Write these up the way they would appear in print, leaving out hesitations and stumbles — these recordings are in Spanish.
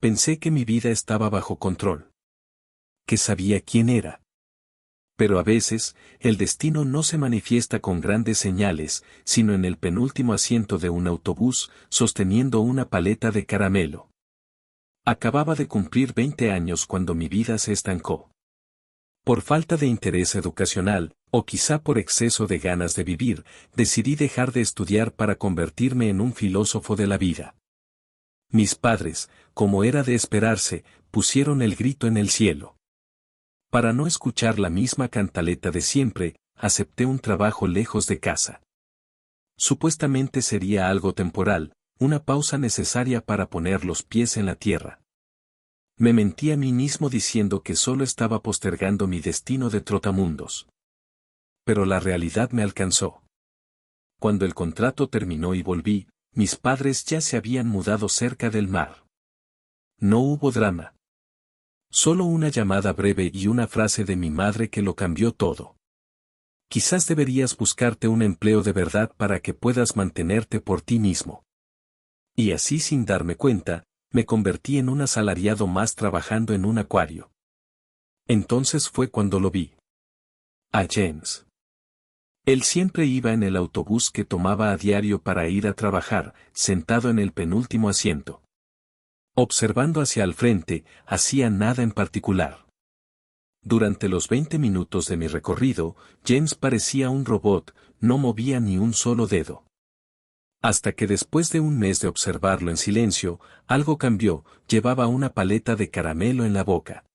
Pensé que mi vida estaba bajo control. Que sabía quién era. Pero a veces, el destino no se manifiesta con grandes señales, sino en el penúltimo asiento de un autobús, sosteniendo una paleta de caramelo. Acababa de cumplir 20 años cuando mi vida se estancó. Por falta de interés educacional, o quizá por exceso de ganas de vivir, decidí dejar de estudiar para convertirme en un filósofo de la vida. Mis padres, como era de esperarse, pusieron el grito en el cielo. Para no escuchar la misma cantaleta de siempre, acepté un trabajo lejos de casa. Supuestamente sería algo temporal, una pausa necesaria para poner los pies en la tierra. Me mentí a mí mismo diciendo que solo estaba postergando mi destino de trotamundos. Pero la realidad me alcanzó. Cuando el contrato terminó y volví, mis padres ya se habían mudado cerca del mar. No hubo drama. Solo una llamada breve y una frase de mi madre que lo cambió todo. Quizás deberías buscarte un empleo de verdad para que puedas mantenerte por ti mismo. Y así sin darme cuenta, me convertí en un asalariado más trabajando en un acuario. Entonces fue cuando lo vi. A James. Él siempre iba en el autobús que tomaba a diario para ir a trabajar, sentado en el penúltimo asiento. Observando hacia el frente, hacía nada en particular. Durante los 20 minutos de mi recorrido, James parecía un robot, no movía ni un solo dedo. Hasta que después de un mes de observarlo en silencio, algo cambió, llevaba una paleta de caramelo en la boca.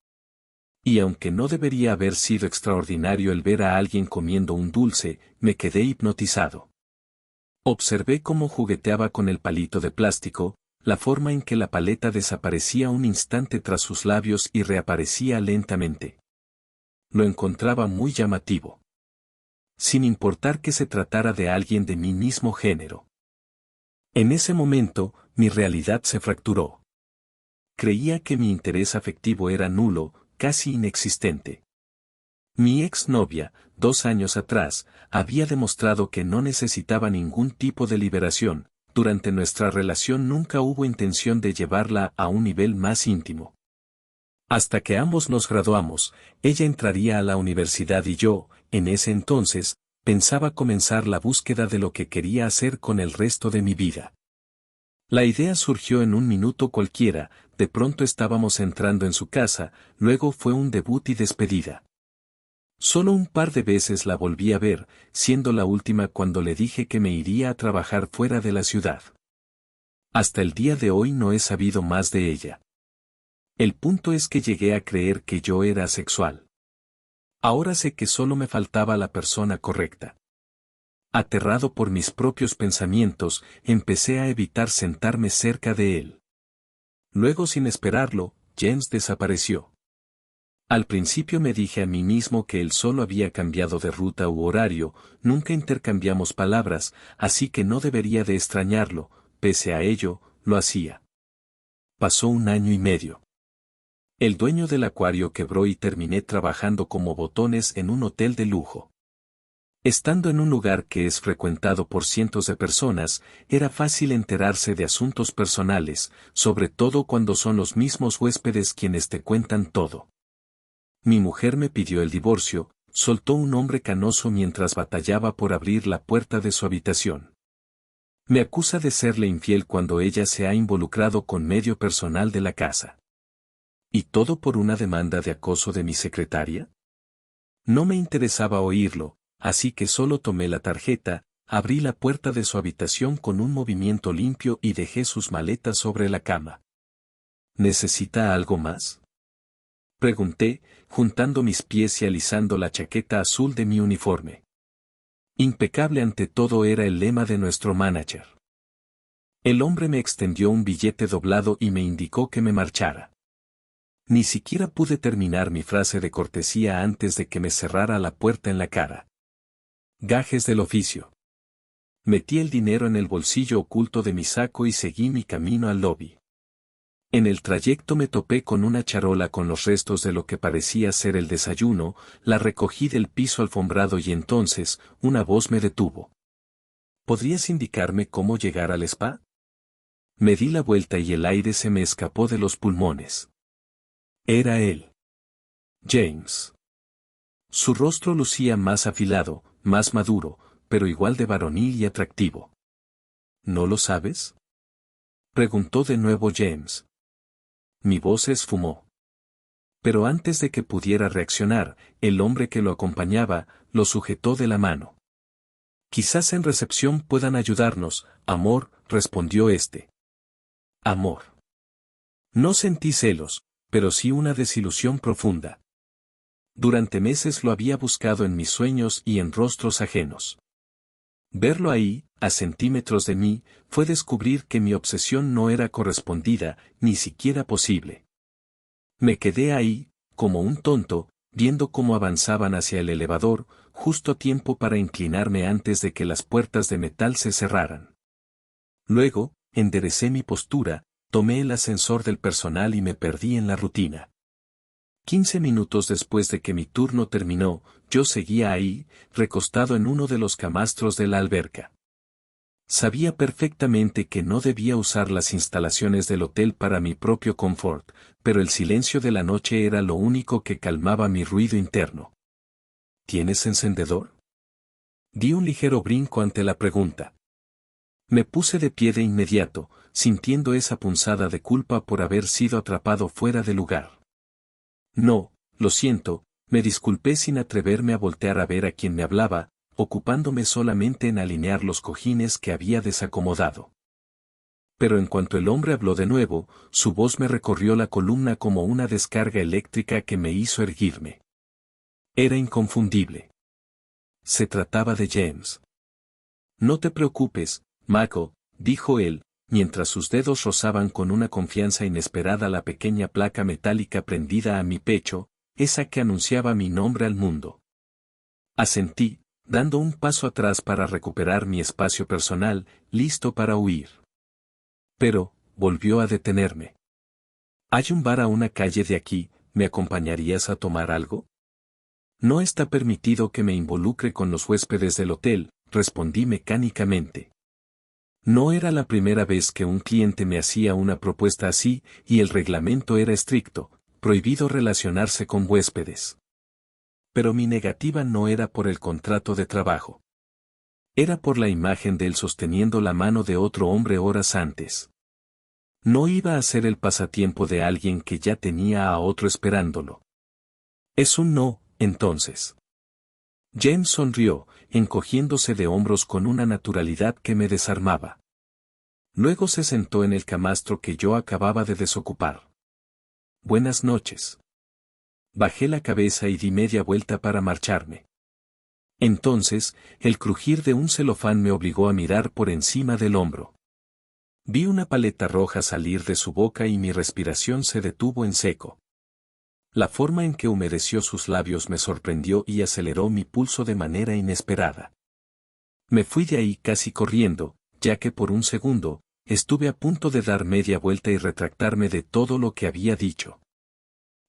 Y aunque no debería haber sido extraordinario el ver a alguien comiendo un dulce, me quedé hipnotizado. Observé cómo jugueteaba con el palito de plástico, la forma en que la paleta desaparecía un instante tras sus labios y reaparecía lentamente. Lo encontraba muy llamativo. Sin importar que se tratara de alguien de mi mismo género. En ese momento, mi realidad se fracturó. Creía que mi interés afectivo era nulo, casi inexistente. Mi exnovia, 2 años atrás, había demostrado que no necesitaba ningún tipo de liberación. Durante nuestra relación nunca hubo intención de llevarla a un nivel más íntimo. Hasta que ambos nos graduamos, ella entraría a la universidad y yo, en ese entonces, pensaba comenzar la búsqueda de lo que quería hacer con el resto de mi vida. La idea surgió en un minuto cualquiera, de pronto estábamos entrando en su casa, luego fue un debut y despedida. Solo un par de veces la volví a ver, siendo la última cuando le dije que me iría a trabajar fuera de la ciudad. Hasta el día de hoy no he sabido más de ella. El punto es que llegué a creer que yo era asexual. Ahora sé que solo me faltaba la persona correcta. Aterrado por mis propios pensamientos, empecé a evitar sentarme cerca de él. Luego, sin esperarlo, James desapareció. Al principio me dije a mí mismo que él solo había cambiado de ruta u horario, nunca intercambiamos palabras, así que no debería de extrañarlo, pese a ello, lo hacía. Pasó 1 año y medio. El dueño del acuario quebró y terminé trabajando como botones en un hotel de lujo. Estando en un lugar que es frecuentado por cientos de personas, era fácil enterarse de asuntos personales, sobre todo cuando son los mismos huéspedes quienes te cuentan todo. Mi mujer me pidió el divorcio, soltó un hombre canoso mientras batallaba por abrir la puerta de su habitación. Me acusa de serle infiel cuando ella se ha involucrado con medio personal de la casa. ¿Y todo por una demanda de acoso de mi secretaria? No me interesaba oírlo, así que solo tomé la tarjeta, abrí la puerta de su habitación con un movimiento limpio y dejé sus maletas sobre la cama. ¿Necesita algo más?, pregunté, juntando mis pies y alisando la chaqueta azul de mi uniforme. Impecable ante todo era el lema de nuestro manager. El hombre me extendió un billete doblado y me indicó que me marchara. Ni siquiera pude terminar mi frase de cortesía antes de que me cerrara la puerta en la cara. Gajes del oficio. Metí el dinero en el bolsillo oculto de mi saco y seguí mi camino al lobby. En el trayecto me topé con una charola con los restos de lo que parecía ser el desayuno, la recogí del piso alfombrado y entonces, una voz me detuvo. ¿Podrías indicarme cómo llegar al spa? Me di la vuelta y el aire se me escapó de los pulmones. Era él. James. Su rostro lucía más afilado, más maduro, pero igual de varonil y atractivo. ¿No lo sabes?, preguntó de nuevo James. Mi voz se esfumó. Pero antes de que pudiera reaccionar, el hombre que lo acompañaba, lo sujetó de la mano. Quizás en recepción puedan ayudarnos, amor, respondió este. Amor. No sentí celos, pero sí una desilusión profunda. Durante meses lo había buscado en mis sueños y en rostros ajenos. Verlo ahí, a centímetros de mí, fue descubrir que mi obsesión no era correspondida, ni siquiera posible. Me quedé ahí, como un tonto, viendo cómo avanzaban hacia el elevador, justo a tiempo para inclinarme antes de que las puertas de metal se cerraran. Luego, enderecé mi postura, tomé el ascensor del personal y me perdí en la rutina. 15 minutos después de que mi turno terminó, yo seguía ahí, recostado en uno de los camastros de la alberca. Sabía perfectamente que no debía usar las instalaciones del hotel para mi propio confort, pero el silencio de la noche era lo único que calmaba mi ruido interno. ¿Tienes encendedor?, di un ligero brinco ante la pregunta. Me puse de pie de inmediato, sintiendo esa punzada de culpa por haber sido atrapado fuera de lugar. No, lo siento, me disculpé sin atreverme a voltear a ver a quien me hablaba, ocupándome solamente en alinear los cojines que había desacomodado. Pero en cuanto el hombre habló de nuevo, su voz me recorrió la columna como una descarga eléctrica que me hizo erguirme. Era inconfundible. Se trataba de James. No te preocupes, Mako, dijo él, mientras sus dedos rozaban con una confianza inesperada la pequeña placa metálica prendida a mi pecho, esa que anunciaba mi nombre al mundo. Asentí, dando un paso atrás para recuperar mi espacio personal, listo para huir. Pero, volvió a detenerme. Hay un bar a una calle de aquí, ¿me acompañarías a tomar algo? No está permitido que me involucre con los huéspedes del hotel, respondí mecánicamente. No era la primera vez que un cliente me hacía una propuesta así, y el reglamento era estricto, prohibido relacionarse con huéspedes. Pero mi negativa no era por el contrato de trabajo. Era por la imagen de él sosteniendo la mano de otro hombre horas antes. No iba a ser el pasatiempo de alguien que ya tenía a otro esperándolo. Es un no, entonces. James sonrió, encogiéndose de hombros con una naturalidad que me desarmaba. Luego se sentó en el camastro que yo acababa de desocupar. Buenas noches. Bajé la cabeza y di media vuelta para marcharme. Entonces, el crujir de un celofán me obligó a mirar por encima del hombro. Vi una paleta roja salir de su boca y mi respiración se detuvo en seco. La forma en que humedeció sus labios me sorprendió y aceleró mi pulso de manera inesperada. Me fui de ahí casi corriendo, ya que por un segundo, estuve a punto de dar media vuelta y retractarme de todo lo que había dicho.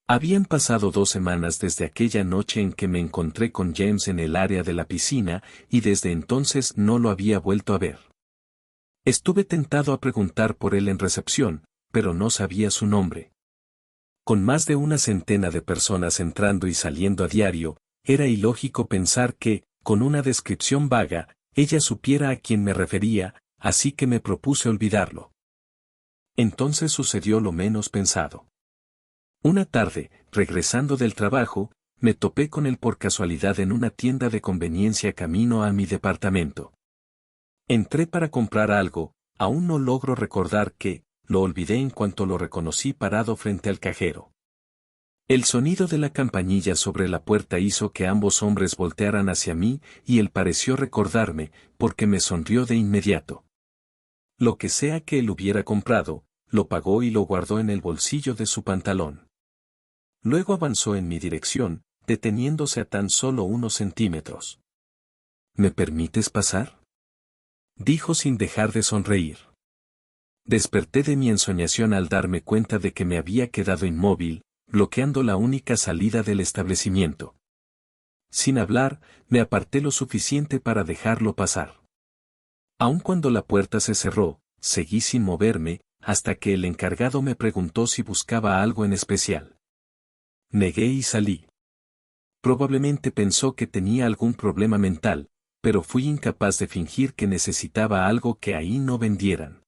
Habían pasado 2 semanas desde aquella noche en que me encontré con James en el área de la piscina, y desde entonces no lo había vuelto a ver. Estuve tentado a preguntar por él en recepción, pero no sabía su nombre. Con más de una centena de personas entrando y saliendo a diario, era ilógico pensar que, con una descripción vaga, ella supiera a quién me refería, así que me propuse olvidarlo. Entonces sucedió lo menos pensado. Una tarde, regresando del trabajo, me topé con él por casualidad en una tienda de conveniencia camino a mi departamento. Entré para comprar algo, aún no logro recordar qué, lo olvidé en cuanto lo reconocí parado frente al cajero. El sonido de la campanilla sobre la puerta hizo que ambos hombres voltearan hacia mí y él pareció recordarme, porque me sonrió de inmediato. Lo que sea que él hubiera comprado, lo pagó y lo guardó en el bolsillo de su pantalón. Luego avanzó en mi dirección, deteniéndose a tan solo unos centímetros. ¿Me permites pasar?, dijo sin dejar de sonreír. Desperté de mi ensoñación al darme cuenta de que me había quedado inmóvil, bloqueando la única salida del establecimiento. Sin hablar, me aparté lo suficiente para dejarlo pasar. Aun cuando la puerta se cerró, seguí sin moverme, hasta que el encargado me preguntó si buscaba algo en especial. Negué y salí. Probablemente pensó que tenía algún problema mental, pero fui incapaz de fingir que necesitaba algo que ahí no vendieran.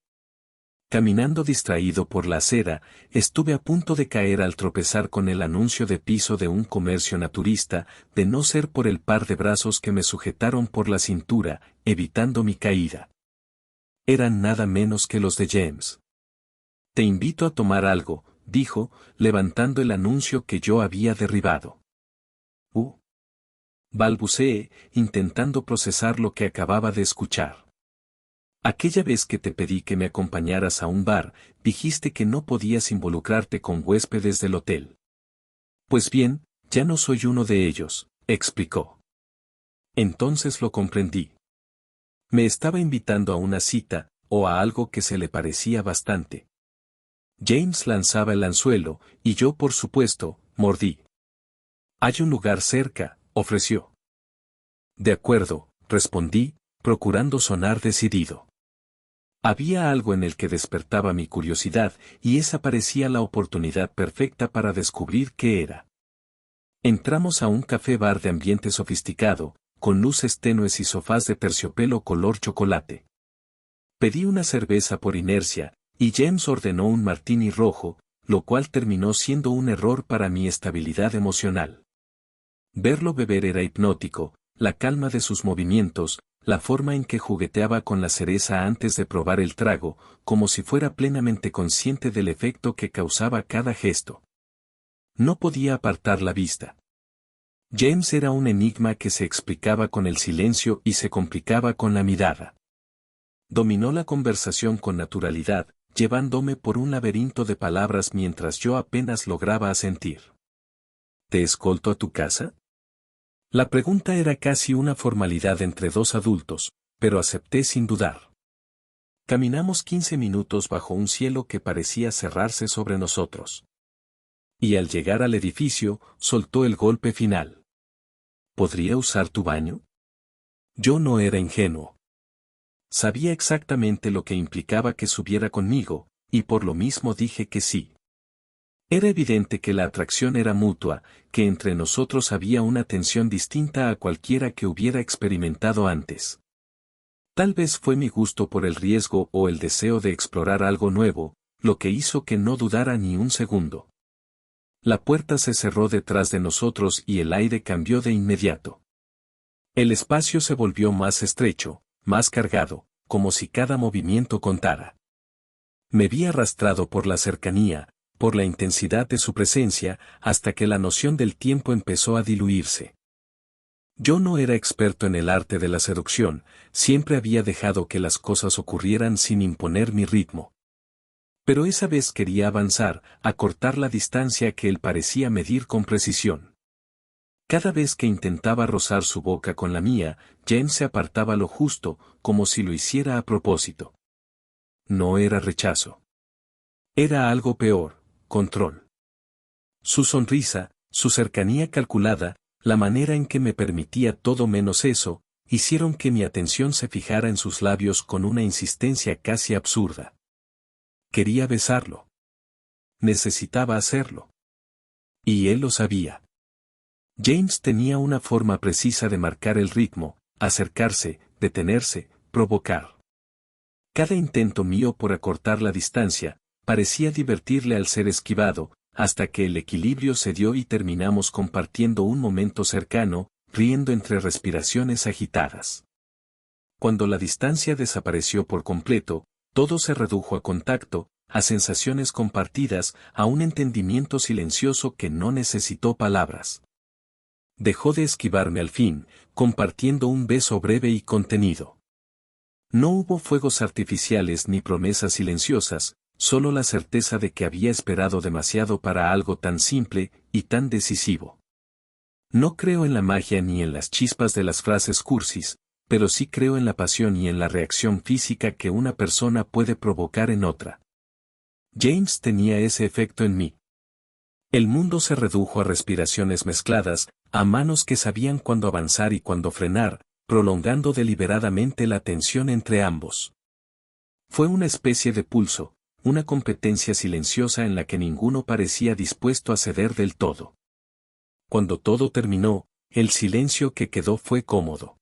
Caminando distraído por la acera, estuve a punto de caer al tropezar con el anuncio de piso de un comercio naturista, de no ser por el par de brazos que me sujetaron por la cintura, evitando mi caída. Eran nada menos que los de James. Te invito a tomar algo, dijo, levantando el anuncio que yo había derribado. Balbuceé, intentando procesar lo que acababa de escuchar. Aquella vez que te pedí que me acompañaras a un bar, dijiste que no podías involucrarte con huéspedes del hotel. Pues bien, ya no soy uno de ellos, explicó. Entonces lo comprendí. Me estaba invitando a una cita, o a algo que se le parecía bastante. James lanzaba el anzuelo, y yo por supuesto, mordí. Hay un lugar cerca, ofreció. De acuerdo, respondí, procurando sonar decidido. Había algo en el que despertaba mi curiosidad, y esa parecía la oportunidad perfecta para descubrir qué era. Entramos a un café-bar de ambiente sofisticado, con luces tenues y sofás de terciopelo color chocolate. Pedí una cerveza por inercia, y James ordenó un martini rojo, lo cual terminó siendo un error para mi estabilidad emocional. Verlo beber era hipnótico, la calma de sus movimientos, la forma en que jugueteaba con la cereza antes de probar el trago, como si fuera plenamente consciente del efecto que causaba cada gesto. No podía apartar la vista. James era un enigma que se explicaba con el silencio y se complicaba con la mirada. Dominó la conversación con naturalidad, llevándome por un laberinto de palabras mientras yo apenas lograba asentir. ¿Te escolto a tu casa? La pregunta era casi una formalidad entre dos adultos, pero acepté sin dudar. Caminamos 15 minutos bajo un cielo que parecía cerrarse sobre nosotros. Y al llegar al edificio, soltó el golpe final. ¿Podría usar tu baño? Yo no era ingenuo. Sabía exactamente lo que implicaba que subiera conmigo, y por lo mismo dije que sí. Era evidente que la atracción era mutua, que entre nosotros había una tensión distinta a cualquiera que hubiera experimentado antes. Tal vez fue mi gusto por el riesgo o el deseo de explorar algo nuevo, lo que hizo que no dudara ni un segundo. La puerta se cerró detrás de nosotros y el aire cambió de inmediato. El espacio se volvió más estrecho, más cargado, como si cada movimiento contara. Me vi arrastrado por la cercanía, por la intensidad de su presencia, hasta que la noción del tiempo empezó a diluirse. Yo no era experto en el arte de la seducción, siempre había dejado que las cosas ocurrieran sin imponer mi ritmo. Pero esa vez quería avanzar, acortar la distancia que él parecía medir con precisión. Cada vez que intentaba rozar su boca con la mía, James se apartaba lo justo, como si lo hiciera a propósito. No era rechazo. Era algo peor. Control. Su sonrisa, su cercanía calculada, la manera en que me permitía todo menos eso, hicieron que mi atención se fijara en sus labios con una insistencia casi absurda. Quería besarlo. Necesitaba hacerlo. Y él lo sabía. James tenía una forma precisa de marcar el ritmo, acercarse, detenerse, provocar. Cada intento mío por acortar la distancia, parecía divertirle al ser esquivado, hasta que el equilibrio se dio y terminamos compartiendo un momento cercano, riendo entre respiraciones agitadas. Cuando la distancia desapareció por completo, todo se redujo a contacto, a sensaciones compartidas, a un entendimiento silencioso que no necesitó palabras. Dejó de esquivarme al fin, compartiendo un beso breve y contenido. No hubo fuegos artificiales ni promesas silenciosas, solo la certeza de que había esperado demasiado para algo tan simple y tan decisivo. No creo en la magia ni en las chispas de las frases cursis, pero sí creo en la pasión y en la reacción física que una persona puede provocar en otra. James tenía ese efecto en mí. El mundo se redujo a respiraciones mezcladas, a manos que sabían cuándo avanzar y cuándo frenar, prolongando deliberadamente la tensión entre ambos. Fue una especie de pulso, una competencia silenciosa en la que ninguno parecía dispuesto a ceder del todo. Cuando todo terminó, el silencio que quedó fue cómodo.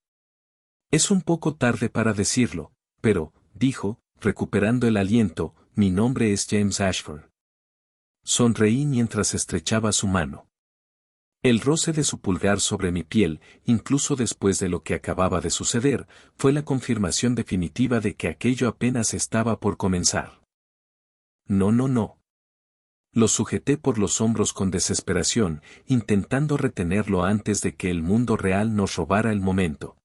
Es un poco tarde para decirlo, pero, dijo, recuperando el aliento, mi nombre es James Ashford. Sonreí mientras estrechaba su mano. El roce de su pulgar sobre mi piel, incluso después de lo que acababa de suceder, fue la confirmación definitiva de que aquello apenas estaba por comenzar. No, no, no. Lo sujeté por los hombros con desesperación, intentando retenerlo antes de que el mundo real nos robara el momento.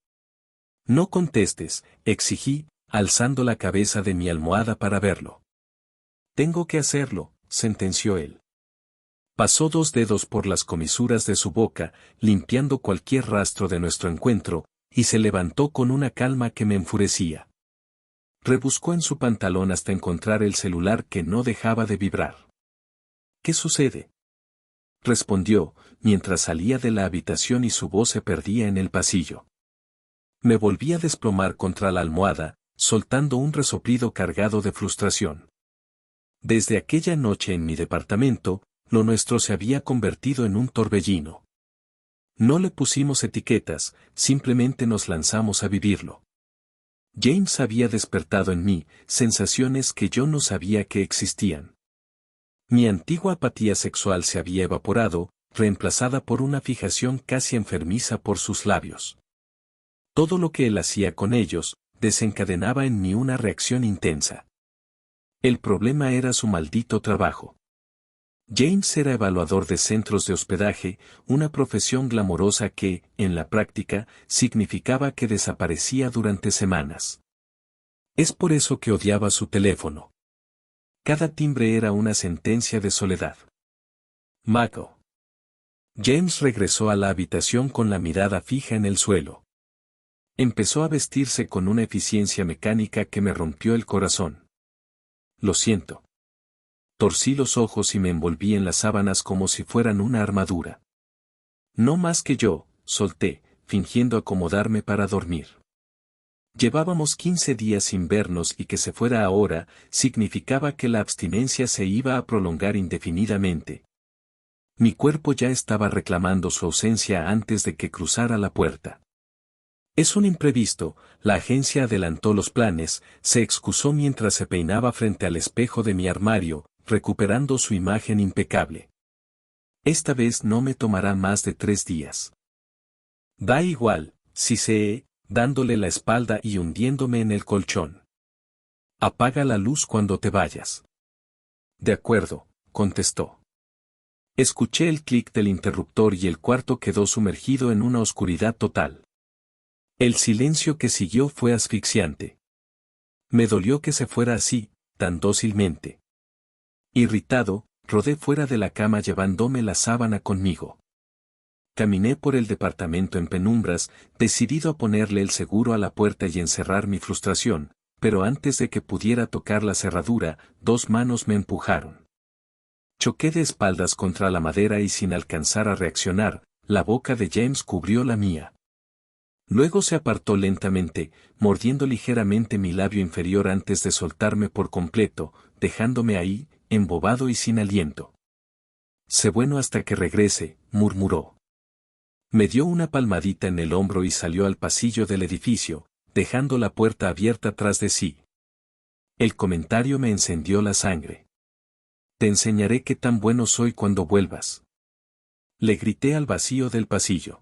No contestes, exigí, alzando la cabeza de mi almohada para verlo. Tengo que hacerlo, sentenció él. Pasó 2 dedos por las comisuras de su boca, limpiando cualquier rastro de nuestro encuentro, y se levantó con una calma que me enfurecía. Rebuscó en su pantalón hasta encontrar el celular que no dejaba de vibrar. ¿Qué sucede?, respondió, mientras salía de la habitación y su voz se perdía en el pasillo. Me volví a desplomar contra la almohada, soltando un resoplido cargado de frustración. Desde aquella noche en mi departamento, lo nuestro se había convertido en un torbellino. No le pusimos etiquetas, simplemente nos lanzamos a vivirlo. James había despertado en mí sensaciones que yo no sabía que existían. Mi antigua apatía sexual se había evaporado, reemplazada por una fijación casi enfermiza por sus labios. Todo lo que él hacía con ellos, desencadenaba en mí una reacción intensa. El problema era su maldito trabajo. James era evaluador de centros de hospedaje, una profesión glamorosa que, en la práctica, significaba que desaparecía durante semanas. Es por eso que odiaba su teléfono. Cada timbre era una sentencia de soledad. Mago. James regresó a la habitación con la mirada fija en el suelo. Empezó a vestirse con una eficiencia mecánica que me rompió el corazón. Lo siento. Torcí los ojos y me envolví en las sábanas como si fueran una armadura. No más que yo, solté, fingiendo acomodarme para dormir. Llevábamos 15 días sin vernos y que se fuera ahora, significaba que la abstinencia se iba a prolongar indefinidamente. Mi cuerpo ya estaba reclamando su ausencia antes de que cruzara la puerta. Es un imprevisto, la agencia adelantó los planes, se excusó mientras se peinaba frente al espejo de mi armario, recuperando su imagen impecable. Esta vez no me tomará más de 3 días. Da igual, siseé, dándole la espalda y hundiéndome en el colchón. Apaga la luz cuando te vayas. De acuerdo, contestó. Escuché el clic del interruptor y el cuarto quedó sumergido en una oscuridad total. El silencio que siguió fue asfixiante. Me dolió que se fuera así, tan dócilmente. Irritado, rodé fuera de la cama llevándome la sábana conmigo. Caminé por el departamento en penumbras, decidido a ponerle el seguro a la puerta y encerrar mi frustración, pero antes de que pudiera tocar la cerradura, 2 manos me empujaron. Choqué de espaldas contra la madera y sin alcanzar a reaccionar, la boca de James cubrió la mía. Luego se apartó lentamente, mordiendo ligeramente mi labio inferior antes de soltarme por completo, dejándome ahí, embobado y sin aliento. Sé bueno hasta que regrese, murmuró. Me dio una palmadita en el hombro y salió al pasillo del edificio, dejando la puerta abierta tras de sí. El comentario me encendió la sangre. Te enseñaré qué tan bueno soy cuando vuelvas. Le grité al vacío del pasillo.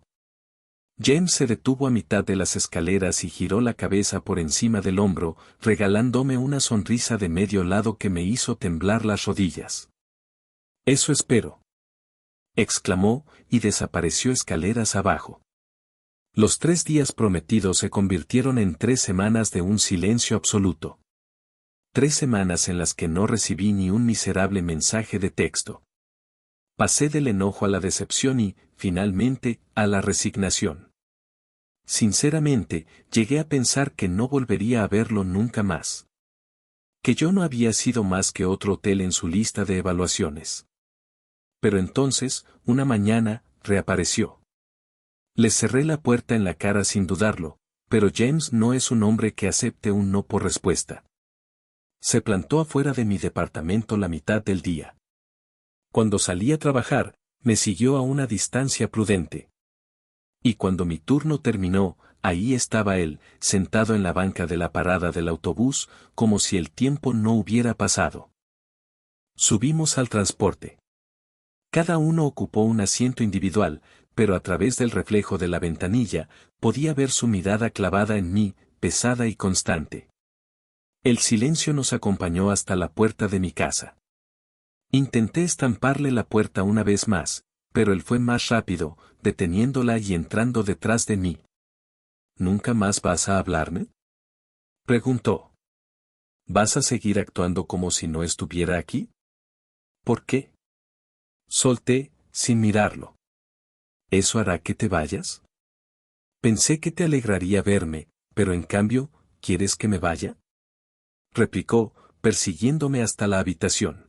James se detuvo a mitad de las escaleras y giró la cabeza por encima del hombro, regalándome una sonrisa de medio lado que me hizo temblar las rodillas. Eso espero, exclamó, y desapareció escaleras abajo. Los 3 días prometidos se convirtieron en 3 semanas de un silencio absoluto. 3 semanas en las que no recibí ni un miserable mensaje de texto. Pasé del enojo a la decepción y, finalmente, a la resignación. Sinceramente, llegué a pensar que no volvería a verlo nunca más. Que yo no había sido más que otro hotel en su lista de evaluaciones. Pero entonces, una mañana, reapareció. Le cerré la puerta en la cara sin dudarlo, pero James no es un hombre que acepte un no por respuesta. Se plantó afuera de mi departamento la mitad del día. Cuando salí a trabajar, me siguió a una distancia prudente. Y cuando mi turno terminó, ahí estaba él, sentado en la banca de la parada del autobús, como si el tiempo no hubiera pasado. Subimos al transporte. Cada uno ocupó un asiento individual, pero a través del reflejo de la ventanilla, podía ver su mirada clavada en mí, pesada y constante. El silencio nos acompañó hasta la puerta de mi casa. Intenté estamparle la puerta una vez más, pero él fue más rápido, deteniéndola y entrando detrás de mí. ¿Nunca más vas a hablarme?, preguntó. ¿Vas a seguir actuando como si no estuviera aquí? ¿Por qué? Solté, sin mirarlo. ¿Eso hará que te vayas? Pensé que te alegraría verme, pero en cambio, ¿quieres que me vaya?, replicó, persiguiéndome hasta la habitación.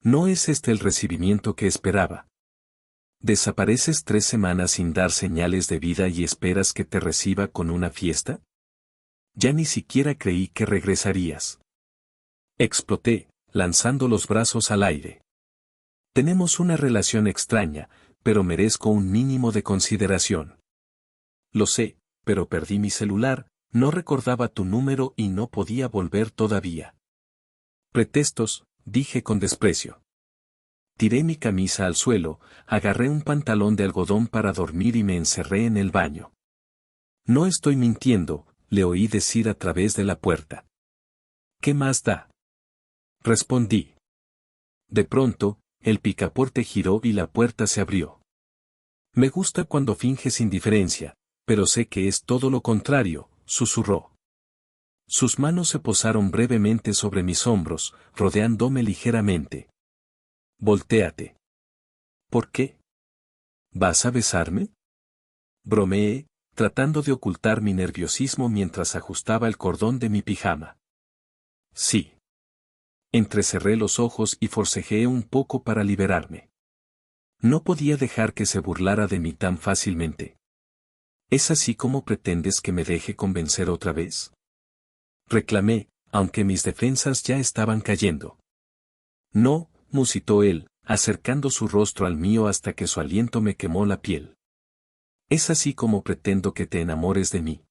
¿No es este el recibimiento que esperaba? ¿Desapareces 3 semanas sin dar señales de vida y esperas que te reciba con una fiesta? Ya ni siquiera creí que regresarías. Exploté, lanzando los brazos al aire. Tenemos una relación extraña, pero merezco un mínimo de consideración. Lo sé, pero perdí mi celular, no recordaba tu número y no podía volver todavía. Pretextos, dije con desprecio. Tiré mi camisa al suelo, agarré un pantalón de algodón para dormir y me encerré en el baño. No estoy mintiendo, le oí decir a través de la puerta. ¿Qué más da?, respondí. De pronto, el picaporte giró y la puerta se abrió. Me gusta cuando finges indiferencia, pero sé que es todo lo contrario, susurró. Sus manos se posaron brevemente sobre mis hombros, rodeándome ligeramente. Voltéate. ¿Por qué? ¿Vas a besarme?, bromeé, tratando de ocultar mi nerviosismo mientras ajustaba el cordón de mi pijama. Sí. Entrecerré los ojos y forcejeé un poco para liberarme. No podía dejar que se burlara de mí tan fácilmente. ¿Es así como pretendes que me deje convencer otra vez?, reclamé, aunque mis defensas ya estaban cayendo. No, musitó él, acercando su rostro al mío hasta que su aliento me quemó la piel. ¿Es así como pretendo que te enamores de mí?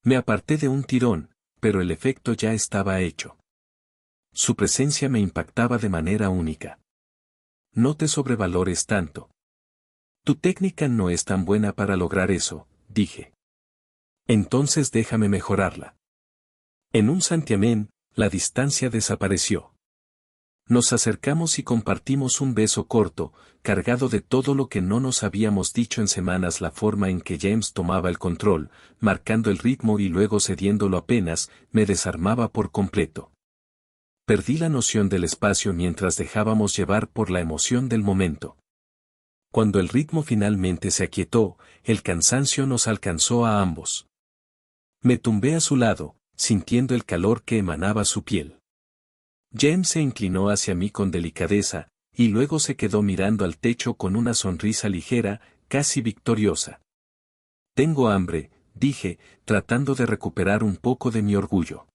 Me aparté de un tirón, pero el efecto ya estaba hecho. Su presencia me impactaba de manera única. No te sobrevalores tanto. Tu técnica no es tan buena para lograr eso, dije. Entonces déjame mejorarla. En un santiamén, la distancia desapareció. Nos acercamos y compartimos un beso corto, cargado de todo lo que no nos habíamos dicho en semanas. La forma en que James tomaba el control, marcando el ritmo y luego cediéndolo apenas, me desarmaba por completo. Perdí la noción del espacio mientras dejábamos llevar por la emoción del momento. Cuando el ritmo finalmente se aquietó, el cansancio nos alcanzó a ambos. Me tumbé a su lado, sintiendo el calor que emanaba su piel. James se inclinó hacia mí con delicadeza, y luego se quedó mirando al techo con una sonrisa ligera, casi victoriosa. Tengo hambre, dije, tratando de recuperar un poco de mi orgullo.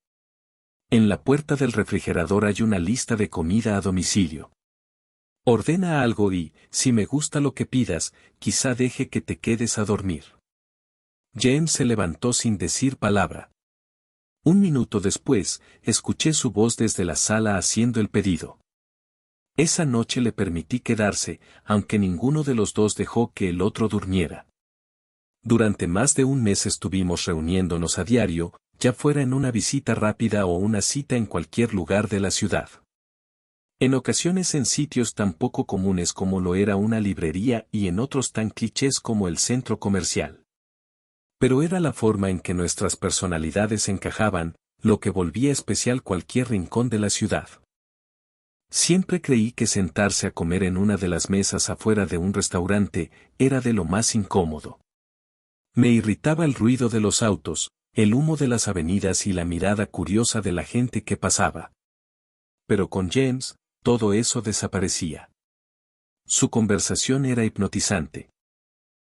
En la puerta del refrigerador hay una lista de comida a domicilio. Ordena algo y, si me gusta lo que pidas, quizá deje que te quedes a dormir. James se levantó sin decir palabra. Un minuto después, escuché su voz desde la sala haciendo el pedido. Esa noche le permití quedarse, aunque ninguno de los dos dejó que el otro durmiera. Durante más de un mes estuvimos reuniéndonos a diario, ya fuera en una visita rápida o una cita en cualquier lugar de la ciudad. En ocasiones en sitios tan poco comunes como lo era una librería y en otros tan clichés como el centro comercial. Pero era la forma en que nuestras personalidades encajaban, lo que volvía especial cualquier rincón de la ciudad. Siempre creí que sentarse a comer en una de las mesas afuera de un restaurante era de lo más incómodo. Me irritaba el ruido de los autos, el humo de las avenidas y la mirada curiosa de la gente que pasaba. Pero con James, todo eso desaparecía. Su conversación era hipnotizante.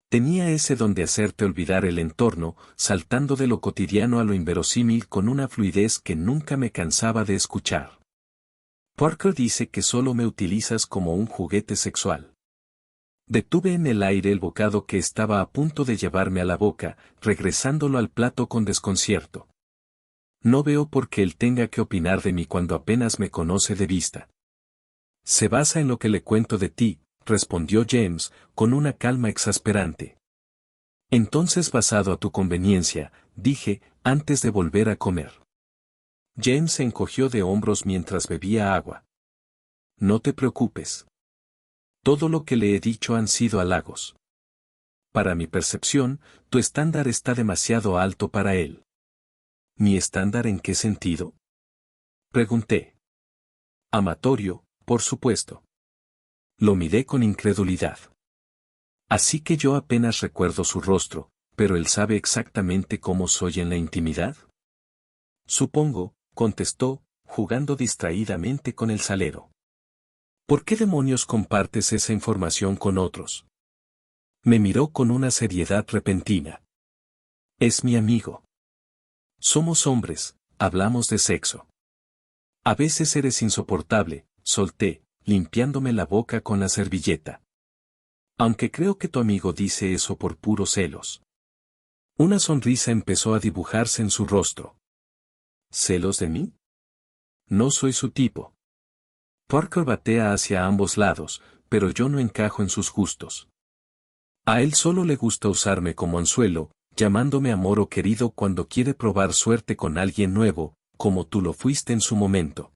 Tenía ese don de hacerte olvidar el entorno, saltando de lo cotidiano a lo inverosímil con una fluidez que nunca me cansaba de escuchar. Parker dice que solo me utilizas como un juguete sexual. Detuve en el aire el bocado que estaba a punto de llevarme a la boca, regresándolo al plato con desconcierto. No veo por qué él tenga que opinar de mí cuando apenas me conoce de vista. Se basa en lo que le cuento de ti, respondió James, con una calma exasperante. Entonces, basado a tu conveniencia, dije, antes de volver a comer. James se encogió de hombros mientras bebía agua. No te preocupes. Todo lo que le he dicho han sido halagos. Para mi percepción, tu estándar está demasiado alto para él. ¿Mi estándar en qué sentido? Pregunté. Amatorio, por supuesto. Lo miré con incredulidad. Así que yo apenas recuerdo su rostro, pero él sabe exactamente cómo soy en la intimidad. Supongo, contestó, jugando distraídamente con el salero. ¿Por qué demonios compartes esa información con otros? Me miró con una seriedad repentina. Es mi amigo. Somos hombres, hablamos de sexo. A veces eres insoportable, solté, limpiándome la boca con la servilleta. Aunque creo que tu amigo dice eso por puros celos. Una sonrisa empezó a dibujarse en su rostro. ¿Celos de mí? No soy su tipo. Parker batea hacia ambos lados, pero yo no encajo en sus gustos. A él solo le gusta usarme como anzuelo, llamándome amor o querido cuando quiere probar suerte con alguien nuevo, como tú lo fuiste en su momento.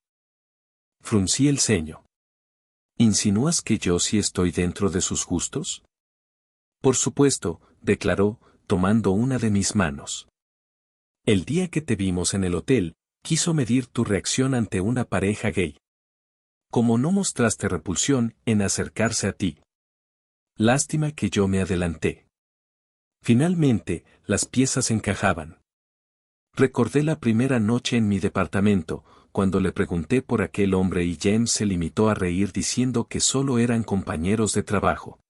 Fruncí el ceño. ¿Insinúas que yo sí estoy dentro de sus gustos? Por supuesto, declaró, tomando una de mis manos. El día que te vimos en el hotel, quiso medir tu reacción ante una pareja gay. Como no mostraste repulsión en acercarse a ti. Lástima que yo me adelanté. Finalmente, las piezas encajaban. Recordé la primera noche en mi departamento, cuando le pregunté por aquel hombre y James se limitó a reír diciendo que solo eran compañeros de trabajo.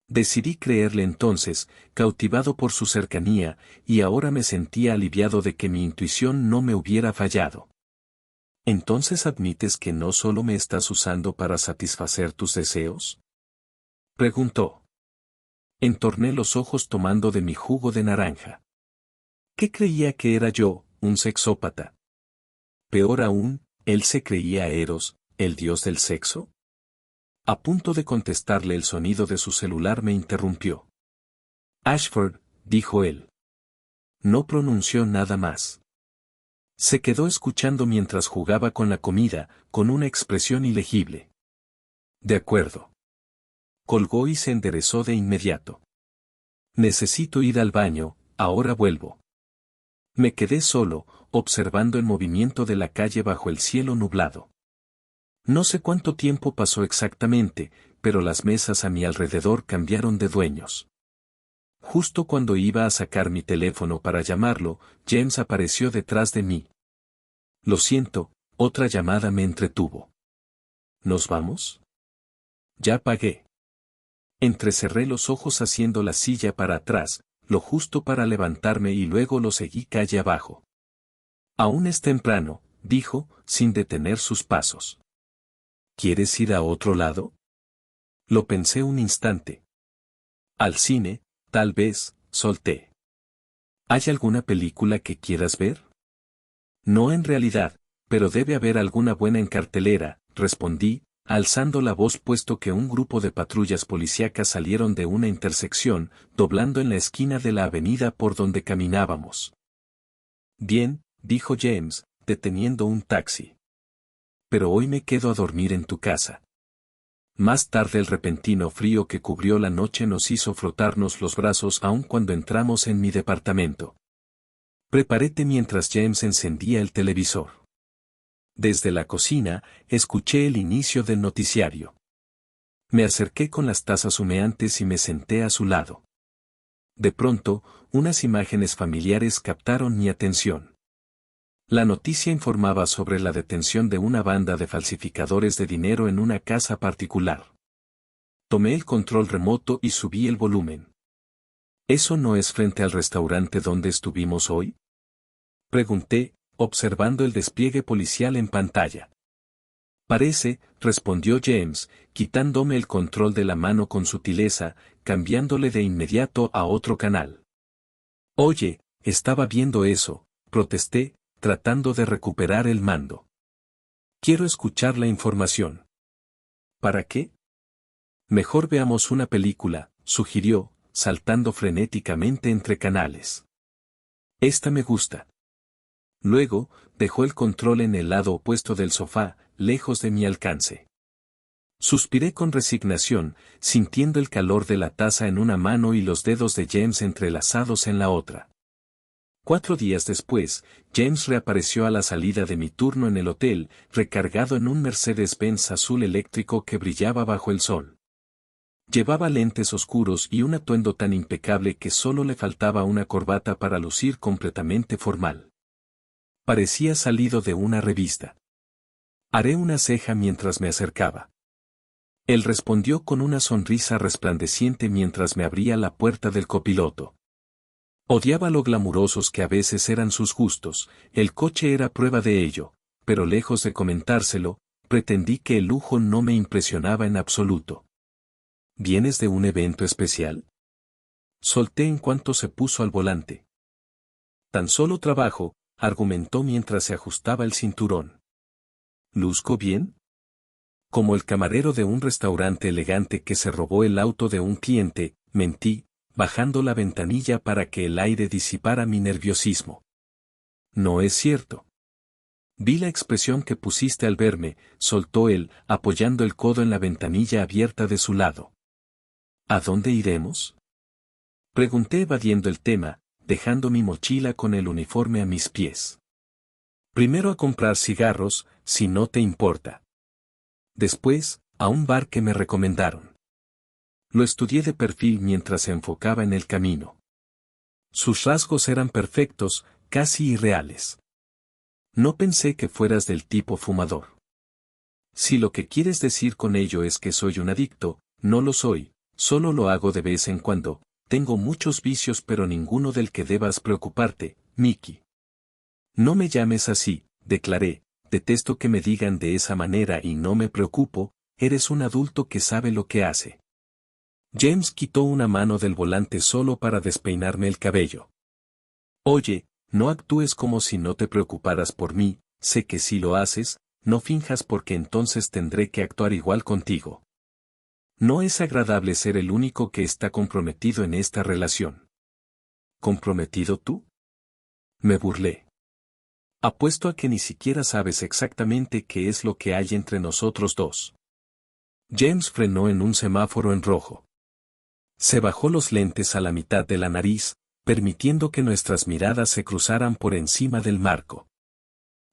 Decidí creerle entonces, cautivado por su cercanía, y ahora me sentía aliviado de que mi intuición no me hubiera fallado. ¿Entonces admites que no solo me estás usando para satisfacer tus deseos? Preguntó. Entorné los ojos tomando de mi jugo de naranja. ¿Qué creía que era yo, un sexópata? Peor aún, ¿él se creía Eros, el dios del sexo? A punto de contestarle, el sonido de su celular me interrumpió. Ashford, dijo él. No pronunció nada más. Se quedó escuchando mientras jugaba con la comida, con una expresión ilegible. De acuerdo. Colgó y se enderezó de inmediato. Necesito ir al baño, ahora vuelvo. Me quedé solo, observando el movimiento de la calle bajo el cielo nublado. No sé cuánto tiempo pasó exactamente, pero las mesas a mi alrededor cambiaron de dueños. Justo cuando iba a sacar mi teléfono para llamarlo, James apareció detrás de mí. Lo siento, otra llamada me entretuvo. ¿Nos vamos? Ya pagué. Entrecerré los ojos haciendo la silla para atrás, lo justo para levantarme y luego lo seguí calle abajo. Aún es temprano, dijo, sin detener sus pasos. ¿Quieres ir a otro lado? Lo pensé un instante. Al cine, tal vez, solté. ¿Hay alguna película que quieras ver? No en realidad, pero debe haber alguna buena en cartelera, respondí, alzando la voz puesto que un grupo de patrullas policíacas salieron de una intersección, doblando en la esquina de la avenida por donde caminábamos. Bien, dijo James, deteniendo un taxi. Pero hoy me quedo a dormir en tu casa. Más tarde el repentino frío que cubrió la noche nos hizo frotarnos los brazos aun cuando entramos en mi departamento. Preparé té mientras James encendía el televisor. Desde la cocina, escuché el inicio del noticiario. Me acerqué con las tazas humeantes y me senté a su lado. De pronto, unas imágenes familiares captaron mi atención. La noticia informaba sobre la detención de una banda de falsificadores de dinero en una casa particular. Tomé el control remoto y subí el volumen. ¿Eso no es frente al restaurante donde estuvimos hoy? Pregunté, observando el despliegue policial en pantalla. Parece, respondió James, quitándome el control de la mano con sutileza, cambiándole de inmediato a otro canal. Oye, estaba viendo eso, protesté, tratando de recuperar el mando. Quiero escuchar la información. ¿Para qué? Mejor veamos una película, sugirió, saltando frenéticamente entre canales. Esta me gusta. Luego, dejó el control en el lado opuesto del sofá, lejos de mi alcance. Suspiré con resignación, sintiendo el calor de la taza en una mano y los dedos de James entrelazados en la otra. 4 días después, James reapareció a la salida de mi turno en el hotel, recargado en un Mercedes-Benz azul eléctrico que brillaba bajo el sol. Llevaba lentes oscuros y un atuendo tan impecable que solo le faltaba una corbata para lucir completamente formal. Parecía salido de una revista. Haré una ceja mientras me acercaba. Él respondió con una sonrisa resplandeciente mientras me abría la puerta del copiloto. Odiaba lo glamurosos que a veces eran sus gustos, el coche era prueba de ello, pero lejos de comentárselo, pretendí que el lujo no me impresionaba en absoluto. ¿Vienes de un evento especial? Solté en cuanto se puso al volante. Tan solo trabajo, argumentó mientras se ajustaba el cinturón. ¿Luzco bien? Como el camarero de un restaurante elegante que se robó el auto de un cliente, mentí, bajando la ventanilla para que el aire disipara mi nerviosismo. No es cierto. Vi la expresión que pusiste al verme, soltó él, apoyando el codo en la ventanilla abierta de su lado. ¿A dónde iremos? Pregunté evadiendo el tema, dejando mi mochila con el uniforme a mis pies. Primero a comprar cigarros, si no te importa. Después, a un bar que me recomendaron. Lo estudié de perfil mientras se enfocaba en el camino. Sus rasgos eran perfectos, casi irreales. No pensé que fueras del tipo fumador. Si lo que quieres decir con ello es que soy un adicto, no lo soy, solo lo hago de vez en cuando, tengo muchos vicios pero ninguno del que debas preocuparte, Mickey. No me llames así, declaré, detesto que me digan de esa manera y no me preocupo, eres un adulto que sabe lo que hace. James quitó una mano del volante solo para despeinarme el cabello. Oye, no actúes como si no te preocuparas por mí, sé que si lo haces, no finjas porque entonces tendré que actuar igual contigo. No es agradable ser el único que está comprometido en esta relación. ¿Comprometido tú? Me burlé. Apuesto a que ni siquiera sabes exactamente qué es lo que hay entre nosotros dos. James frenó en un semáforo en rojo. Se bajó los lentes a la mitad de la nariz, permitiendo que nuestras miradas se cruzaran por encima del marco.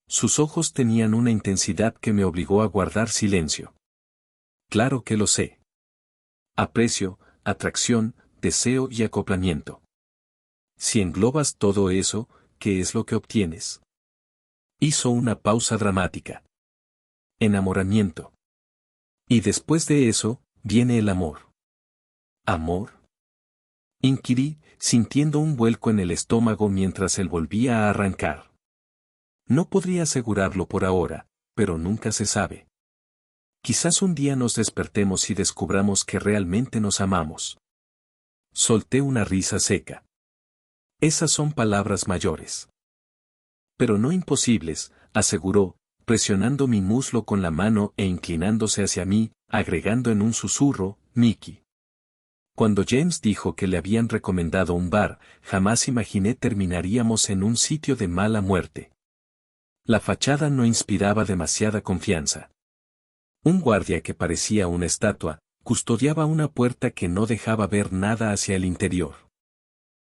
Sus ojos tenían una intensidad que me obligó a guardar silencio. Claro que lo sé. Aprecio, atracción, deseo y acoplamiento. Si englobas todo eso, ¿qué es lo que obtienes? Hizo una pausa dramática. Enamoramiento. Y después de eso, viene el amor. ¿Amor? Inquirí, sintiendo un vuelco en el estómago mientras él volvía a arrancar. No podría asegurarlo por ahora, pero nunca se sabe. Quizás un día nos despertemos y descubramos que realmente nos amamos. Solté una risa seca. Esas son palabras mayores. Pero no imposibles, aseguró, presionando mi muslo con la mano e inclinándose hacia mí, agregando en un susurro, Mickey. Cuando James dijo que le habían recomendado un bar, jamás imaginé terminaríamos en un sitio de mala muerte. La fachada no inspiraba demasiada confianza. Un guardia que parecía una estatua, custodiaba una puerta que no dejaba ver nada hacia el interior.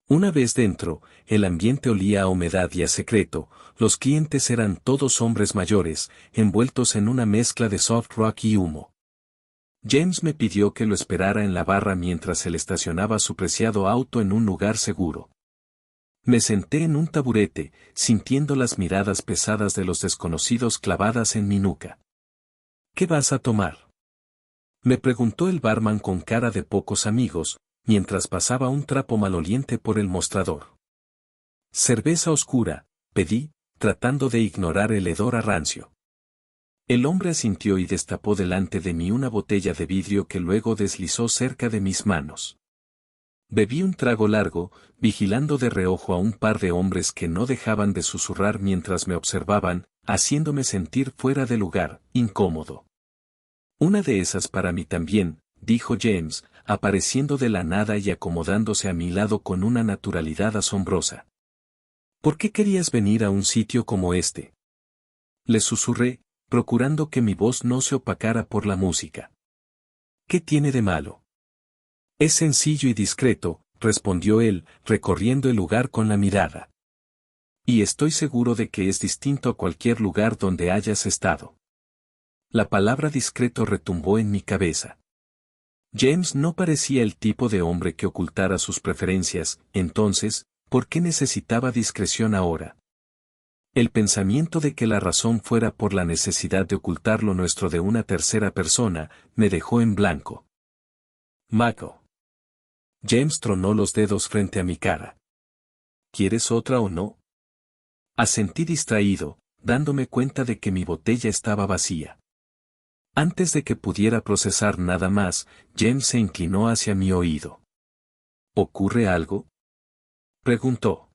Una vez dentro, el ambiente olía a humedad y a secreto, los clientes eran todos hombres mayores, envueltos en una mezcla de soft rock y humo. James me pidió que lo esperara en la barra mientras él estacionaba su preciado auto en un lugar seguro. Me senté en un taburete, sintiendo las miradas pesadas de los desconocidos clavadas en mi nuca. ¿Qué vas a tomar? Me preguntó el barman con cara de pocos amigos, mientras pasaba un trapo maloliente por el mostrador. Cerveza oscura, pedí, tratando de ignorar el hedor a rancio. El hombre asintió y destapó delante de mí una botella de vidrio que luego deslizó cerca de mis manos. Bebí un trago largo, vigilando de reojo a un par de hombres que no dejaban de susurrar mientras me observaban, haciéndome sentir fuera de lugar, incómodo. Una de esas para mí también, dijo James, apareciendo de la nada y acomodándose a mi lado con una naturalidad asombrosa. ¿Por qué querías venir a un sitio como este? Le susurré, procurando que mi voz no se opacara por la música. ¿Qué tiene de malo? Es sencillo y discreto, respondió él, recorriendo el lugar con la mirada. Y estoy seguro de que es distinto a cualquier lugar donde hayas estado. La palabra discreto retumbó en mi cabeza. James no parecía el tipo de hombre que ocultara sus preferencias, entonces, ¿por qué necesitaba discreción ahora? El pensamiento de que la razón fuera por la necesidad de ocultar lo nuestro de una tercera persona, me dejó en blanco. Maco. James tronó los dedos frente a mi cara. ¿Quieres otra o no? Asentí distraído, dándome cuenta de que mi botella estaba vacía. Antes de que pudiera procesar nada más, James se inclinó hacia mi oído. ¿Ocurre algo? Preguntó.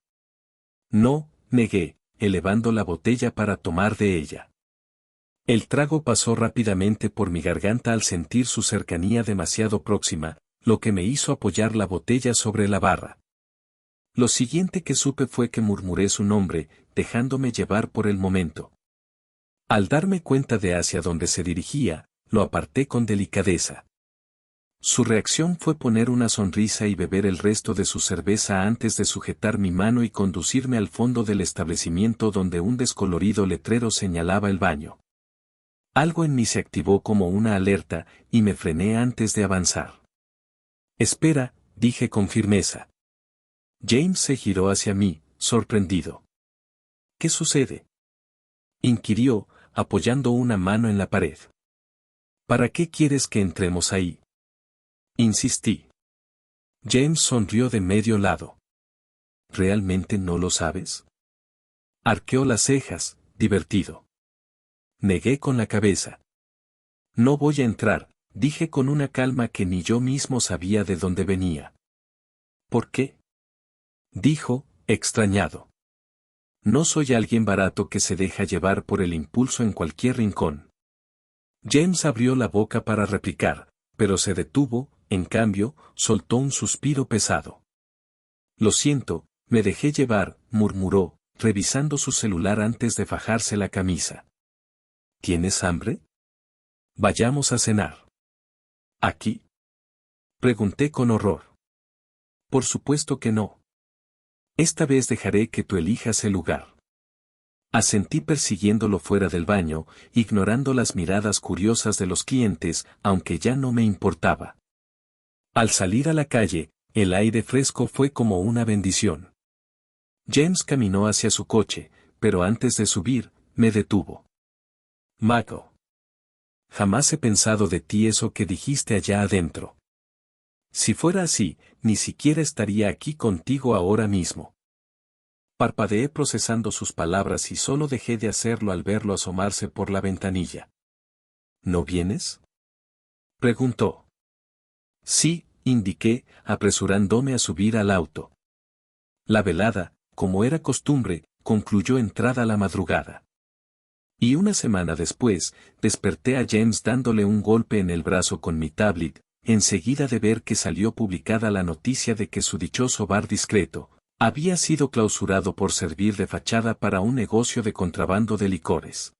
No, negué, elevando la botella para tomar de ella. El trago pasó rápidamente por mi garganta al sentir su cercanía demasiado próxima, lo que me hizo apoyar la botella sobre la barra. Lo siguiente que supe fue que murmuré su nombre, dejándome llevar por el momento. Al darme cuenta de hacia dónde se dirigía, lo aparté con delicadeza. Su reacción fue poner una sonrisa y beber el resto de su cerveza antes de sujetar mi mano y conducirme al fondo del establecimiento donde un descolorido letrero señalaba el baño. Algo en mí se activó como una alerta, y me frené antes de avanzar. Espera, dije con firmeza. James se giró hacia mí, sorprendido. ¿Qué sucede? Inquirió, apoyando una mano en la pared. ¿Para qué quieres que entremos ahí? Insistí. James sonrió de medio lado. ¿Realmente no lo sabes? Arqueó las cejas, divertido. Negué con la cabeza. No voy a entrar, dije con una calma que ni yo mismo sabía de dónde venía. ¿Por qué? Dijo, extrañado. No soy alguien barato que se deja llevar por el impulso en cualquier rincón. James abrió la boca para replicar, pero se detuvo, en cambio, soltó un suspiro pesado. Lo siento, me dejé llevar, murmuró, revisando su celular antes de fajarse la camisa. ¿Tienes hambre? Vayamos a cenar. ¿Aquí? Pregunté con horror. Por supuesto que no. Esta vez dejaré que tú elijas el lugar. Asentí persiguiéndolo fuera del baño, ignorando las miradas curiosas de los clientes, aunque ya no me importaba. Al salir a la calle, el aire fresco fue como una bendición. James caminó hacia su coche, pero antes de subir, me detuvo. Mako. Jamás he pensado de ti eso que dijiste allá adentro. Si fuera así, ni siquiera estaría aquí contigo ahora mismo. Parpadeé procesando sus palabras y solo dejé de hacerlo al verlo asomarse por la ventanilla. ¿No vienes? Preguntó. Sí, indiqué, apresurándome a subir al auto. La velada, como era costumbre, concluyó entrada la madrugada. Y una semana después, desperté a James dándole un golpe en el brazo con mi tablet, enseguida de ver que salió publicada la noticia de que su dichoso bar discreto había sido clausurado por servir de fachada para un negocio de contrabando de licores.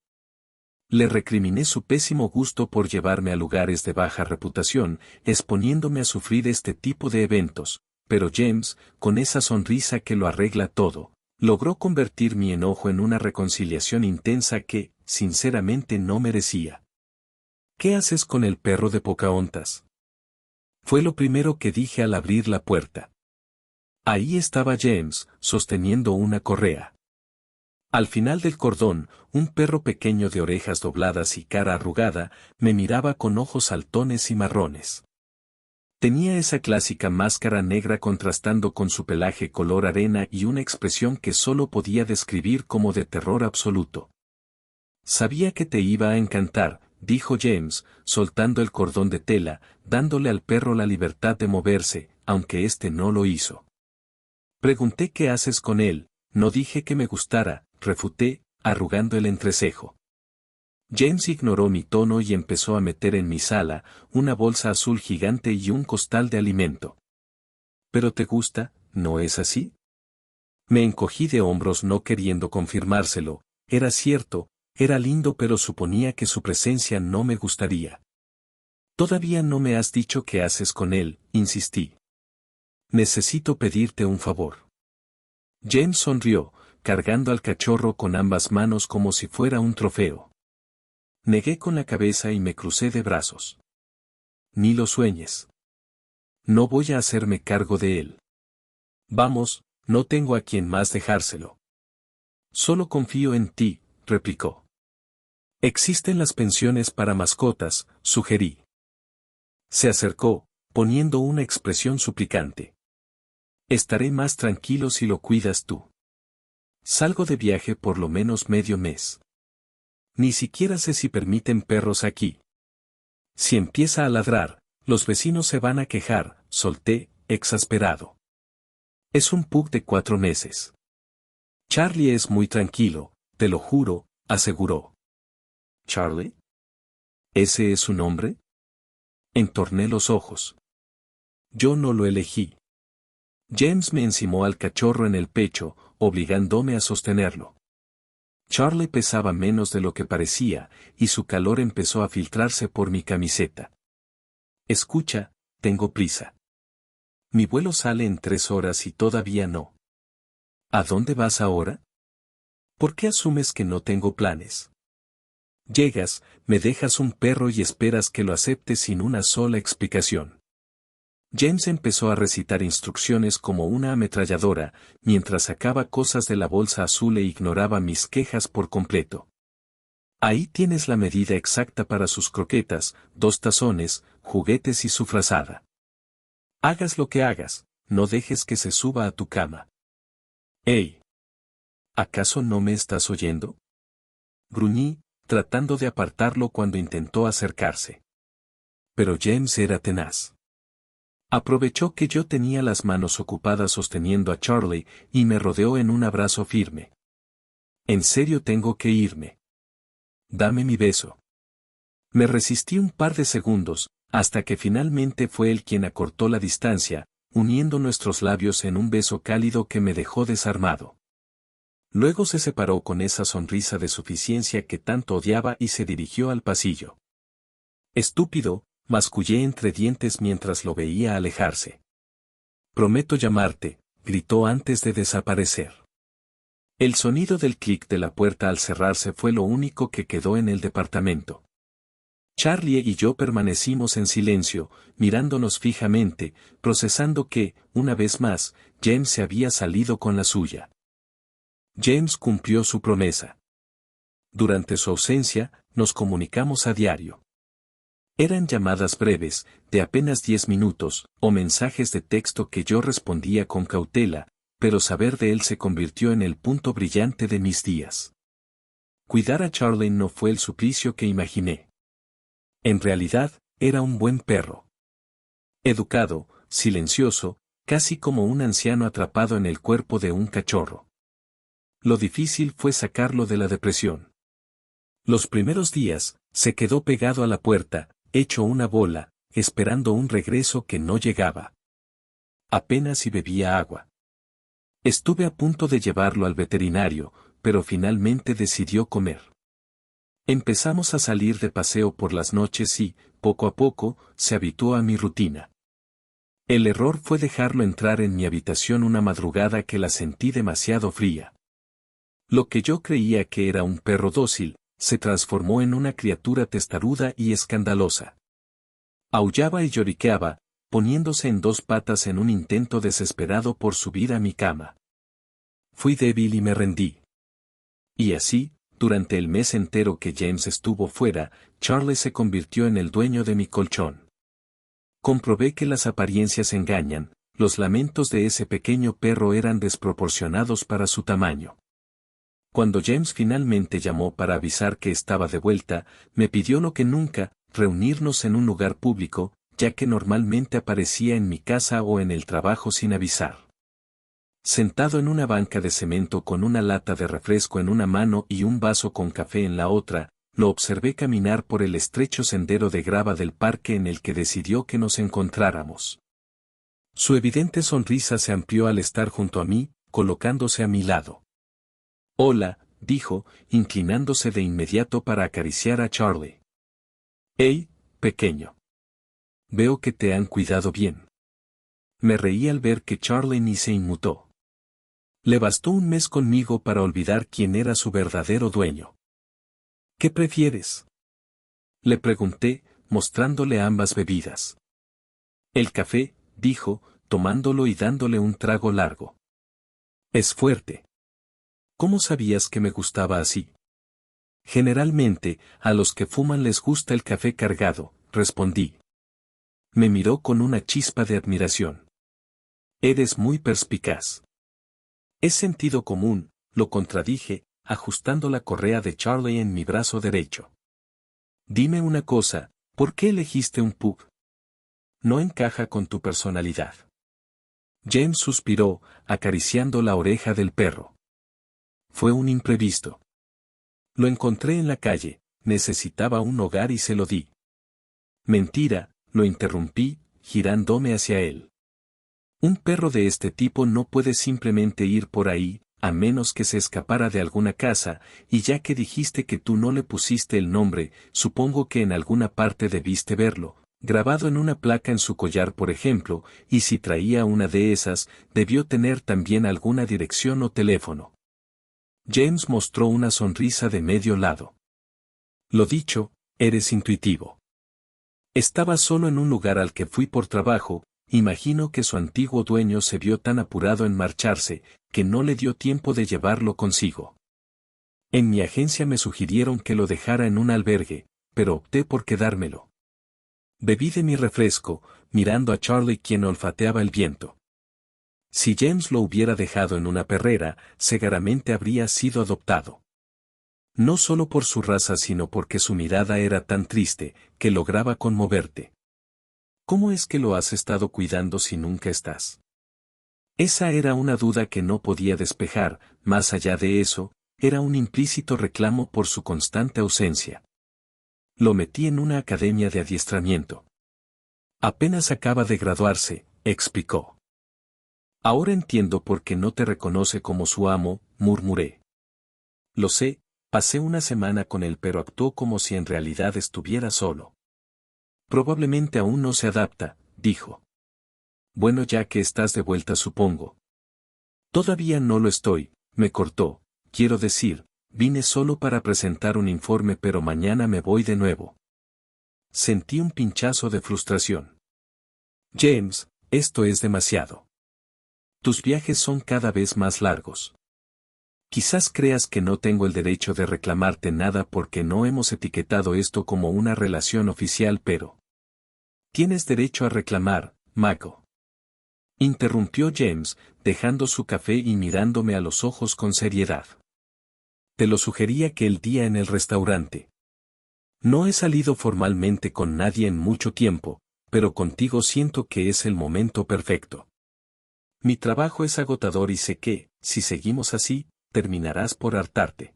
Le recriminé su pésimo gusto por llevarme a lugares de baja reputación, exponiéndome a sufrir este tipo de eventos, pero James, con esa sonrisa que lo arregla todo, logró convertir mi enojo en una reconciliación intensa que, sinceramente, no merecía. ¿Qué haces con el perro de Pocahontas? Fue lo primero que dije al abrir la puerta. Ahí estaba James, sosteniendo una correa. Al final del cordón, un perro pequeño de orejas dobladas y cara arrugada, me miraba con ojos saltones y marrones. Tenía esa clásica máscara negra contrastando con su pelaje color arena y una expresión que solo podía describir como de terror absoluto. Sabía que te iba a encantar, dijo James, soltando el cordón de tela, dándole al perro la libertad de moverse, aunque éste no lo hizo. Pregunté qué haces con él, no dije que me gustara, refuté, arrugando el entrecejo. James ignoró mi tono y empezó a meter en mi sala una bolsa azul gigante y un costal de alimento. ¿Pero te gusta, no es así? Me encogí de hombros no queriendo confirmárselo, era cierto, era lindo pero suponía que su presencia no me gustaría. Todavía no me has dicho qué haces con él, insistí. Necesito pedirte un favor. James sonrió, cargando al cachorro con ambas manos como si fuera un trofeo. Negué con la cabeza y me crucé de brazos. Ni lo sueñes. No voy a hacerme cargo de él. Vamos, no tengo a quien más dejárselo. Solo confío en ti, replicó. Existen las pensiones para mascotas, sugerí. Se acercó, poniendo una expresión suplicante. Estaré más tranquilo si lo cuidas tú. Salgo de viaje por lo menos medio mes. Ni siquiera sé si permiten perros aquí. Si empieza a ladrar, los vecinos se van a quejar, solté, exasperado. Es un pug de 4 meses. Charlie es muy tranquilo, te lo juro, aseguró. ¿Charlie? ¿Ese es su nombre? Entorné los ojos. Yo no lo elegí. James me encimó al cachorro en el pecho, obligándome a sostenerlo. Charlie pesaba menos de lo que parecía, y su calor empezó a filtrarse por mi camiseta. Escucha, tengo prisa. Mi vuelo sale en 3 horas y todavía no. ¿A dónde vas ahora? ¿Por qué asumes que no tengo planes? Llegas, me dejas un perro y esperas que lo acepte sin una sola explicación. James empezó a recitar instrucciones como una ametralladora, mientras sacaba cosas de la bolsa azul e ignoraba mis quejas por completo. Ahí tienes la medida exacta para sus croquetas, 2 tazones, juguetes y su frazada. Hagas lo que hagas, no dejes que se suba a tu cama. ¡Ey! ¿Acaso no me estás oyendo? Gruñí, tratando de apartarlo cuando intentó acercarse. Pero James era tenaz. Aprovechó que yo tenía las manos ocupadas sosteniendo a Charlie y me rodeó en un abrazo firme. En serio tengo que irme. Dame mi beso. Me resistí un par de segundos, hasta que finalmente fue él quien acortó la distancia, uniendo nuestros labios en un beso cálido que me dejó desarmado. Luego se separó con esa sonrisa de suficiencia que tanto odiaba y se dirigió al pasillo. Estúpido, mascullé entre dientes mientras lo veía alejarse. Prometo llamarte, gritó antes de desaparecer. El sonido del clic de la puerta al cerrarse fue lo único que quedó en el departamento. Charlie y yo permanecimos en silencio, mirándonos fijamente, procesando que, una vez más, James se había salido con la suya. James cumplió su promesa. Durante su ausencia, nos comunicamos a diario. Eran llamadas breves, de apenas 10 minutos, o mensajes de texto que yo respondía con cautela, pero saber de él se convirtió en el punto brillante de mis días. Cuidar a Charlie no fue el suplicio que imaginé. En realidad, era un buen perro. Educado, silencioso, casi como un anciano atrapado en el cuerpo de un cachorro. Lo difícil fue sacarlo de la depresión. Los primeros días, se quedó pegado a la puerta, hecho una bola, esperando un regreso que no llegaba. Apenas si bebía agua. Estuve a punto de llevarlo al veterinario, pero finalmente decidió comer. Empezamos a salir de paseo por las noches y, poco a poco, se habituó a mi rutina. El error fue dejarlo entrar en mi habitación una madrugada que la sentí demasiado fría. Lo que yo creía que era un perro dócil, se transformó en una criatura testaruda y escandalosa. Aullaba y lloriqueaba, poniéndose en 2 patas en un intento desesperado por subir a mi cama. Fui débil y me rendí. Y así, durante el mes entero que James estuvo fuera, Charlie se convirtió en el dueño de mi colchón. Comprobé que las apariencias engañan, los lamentos de ese pequeño perro eran desproporcionados para su tamaño. Cuando James finalmente llamó para avisar que estaba de vuelta, me pidió lo que nunca, reunirnos en un lugar público, ya que normalmente aparecía en mi casa o en el trabajo sin avisar. Sentado en una banca de cemento con una lata de refresco en una mano y un vaso con café en la otra, lo observé caminar por el estrecho sendero de grava del parque en el que decidió que nos encontráramos. Su evidente sonrisa se amplió al estar junto a mí, colocándose a mi lado. «Hola», dijo, inclinándose de inmediato para acariciar a Charlie. «Hey, pequeño. Veo que te han cuidado bien». Me reí al ver que Charlie ni se inmutó. Le bastó un mes conmigo para olvidar quién era su verdadero dueño. «¿Qué prefieres?», le pregunté, mostrándole ambas bebidas. «El café», dijo, tomándolo y dándole un trago largo. «Es fuerte». «¿Cómo sabías que me gustaba así?». «Generalmente, a los que fuman les gusta el café cargado», respondí. Me miró con una chispa de admiración. «Eres muy perspicaz». «Es sentido común», lo contradije, ajustando la correa de Charlie en mi brazo derecho. «Dime una cosa, ¿por qué elegiste un pub? No encaja con tu personalidad». James suspiró, acariciando la oreja del perro. «Fue un imprevisto. Lo encontré en la calle, necesitaba un hogar y se lo di». «Mentira», lo interrumpí, girándome hacia él. «Un perro de este tipo no puede simplemente ir por ahí, a menos que se escapara de alguna casa, y ya que dijiste que tú no le pusiste el nombre, supongo que en alguna parte debiste verlo, grabado en una placa en su collar por ejemplo, y si traía una de esas, debió tener también alguna dirección o teléfono». James mostró una sonrisa de medio lado. «Lo dicho, eres intuitivo». «Estaba solo en un lugar al que fui por trabajo, imagino que su antiguo dueño se vio tan apurado en marcharse, que no le dio tiempo de llevarlo consigo. En mi agencia me sugirieron que lo dejara en un albergue, pero opté por quedármelo». Bebí de mi refresco, mirando a Charlie quien olfateaba el viento. Si James lo hubiera dejado en una perrera, seguramente habría sido adoptado. No solo por su raza sino porque su mirada era tan triste, que lograba conmoverte. «¿Cómo es que lo has estado cuidando si nunca estás?». Esa era una duda que no podía despejar, más allá de eso, era un implícito reclamo por su constante ausencia. «Lo metí en una academia de adiestramiento. Apenas acaba de graduarse», explicó. «Ahora entiendo por qué no te reconoce como su amo», murmuré. «Lo sé, pasé una semana con él pero actuó como si en realidad estuviera solo». «Probablemente aún no se adapta», dijo. «Bueno, ya que estás de vuelta supongo». «Todavía no lo estoy», me cortó, «quiero decir, vine solo para presentar un informe pero mañana me voy de nuevo». Sentí un pinchazo de frustración. «James, esto es demasiado. Tus viajes son cada vez más largos. Quizás creas que no tengo el derecho de reclamarte nada porque no hemos etiquetado esto como una relación oficial pero... Tienes derecho a reclamar, Mako». Interrumpió James, dejando su café y mirándome a los ojos con seriedad. «Te lo sugerí aquel día en el restaurante. No he salido formalmente con nadie en mucho tiempo, pero contigo siento que es el momento perfecto. Mi trabajo es agotador y sé que, si seguimos así, terminarás por hartarte.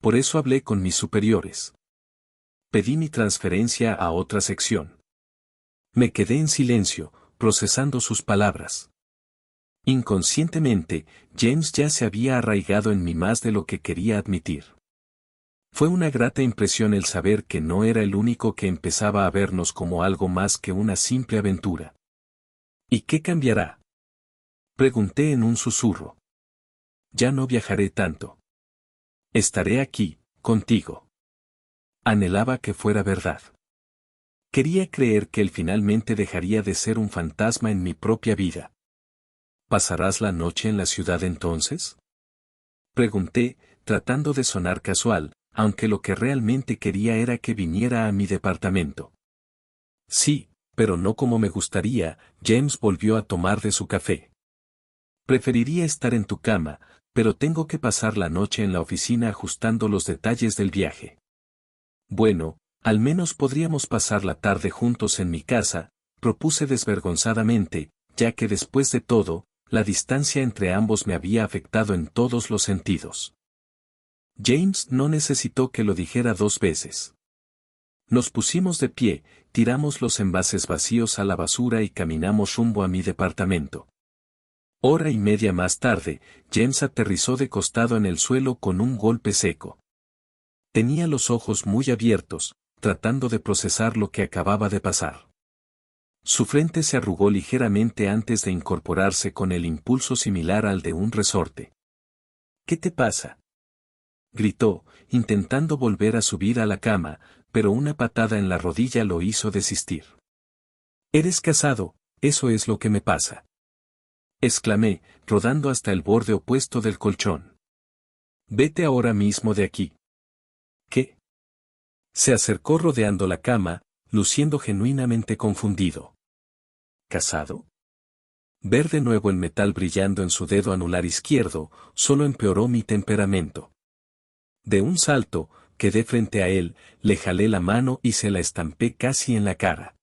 Por eso hablé con mis superiores. Pedí mi transferencia a otra sección». Me quedé en silencio, procesando sus palabras. Inconscientemente, James ya se había arraigado en mí más de lo que quería admitir. Fue una grata impresión el saber que no era el único que empezaba a vernos como algo más que una simple aventura. «¿Y qué cambiará?», pregunté en un susurro. «Ya no viajaré tanto. Estaré aquí, contigo». Anhelaba que fuera verdad. Quería creer que él finalmente dejaría de ser un fantasma en mi propia vida. «¿Pasarás la noche en la ciudad entonces?», pregunté, tratando de sonar casual, aunque lo que realmente quería era que viniera a mi departamento. «Sí», pero no como me gustaría. James volvió a tomar de su café. Preferiría estar en tu cama, pero tengo que pasar la noche en la oficina ajustando los detalles del viaje. Bueno, al menos podríamos pasar la tarde juntos en mi casa, propuse desvergonzadamente, ya que después de todo, la distancia entre ambos me había afectado en todos los sentidos. James no necesitó que lo dijera 2 veces. Nos pusimos de pie, tiramos los envases vacíos a la basura y caminamos rumbo a mi departamento. Hora y media más tarde, James aterrizó de costado en el suelo con un golpe seco. Tenía los ojos muy abiertos, tratando de procesar lo que acababa de pasar. Su frente se arrugó ligeramente antes de incorporarse con el impulso similar al de un resorte. ¿Qué te pasa?, gritó, intentando volver a subir a la cama, pero una patada en la rodilla lo hizo desistir. «Eres casado, eso es lo que me pasa», exclamé, rodando hasta el borde opuesto del colchón. «Vete ahora mismo de aquí». ¿Qué? Se acercó rodeando la cama, luciendo genuinamente confundido. ¿Casado? Ver de nuevo el metal brillando en su dedo anular izquierdo, solo empeoró mi temperamento. De un salto, quedé frente a él, le jalé la mano y se la estampé casi en la cara.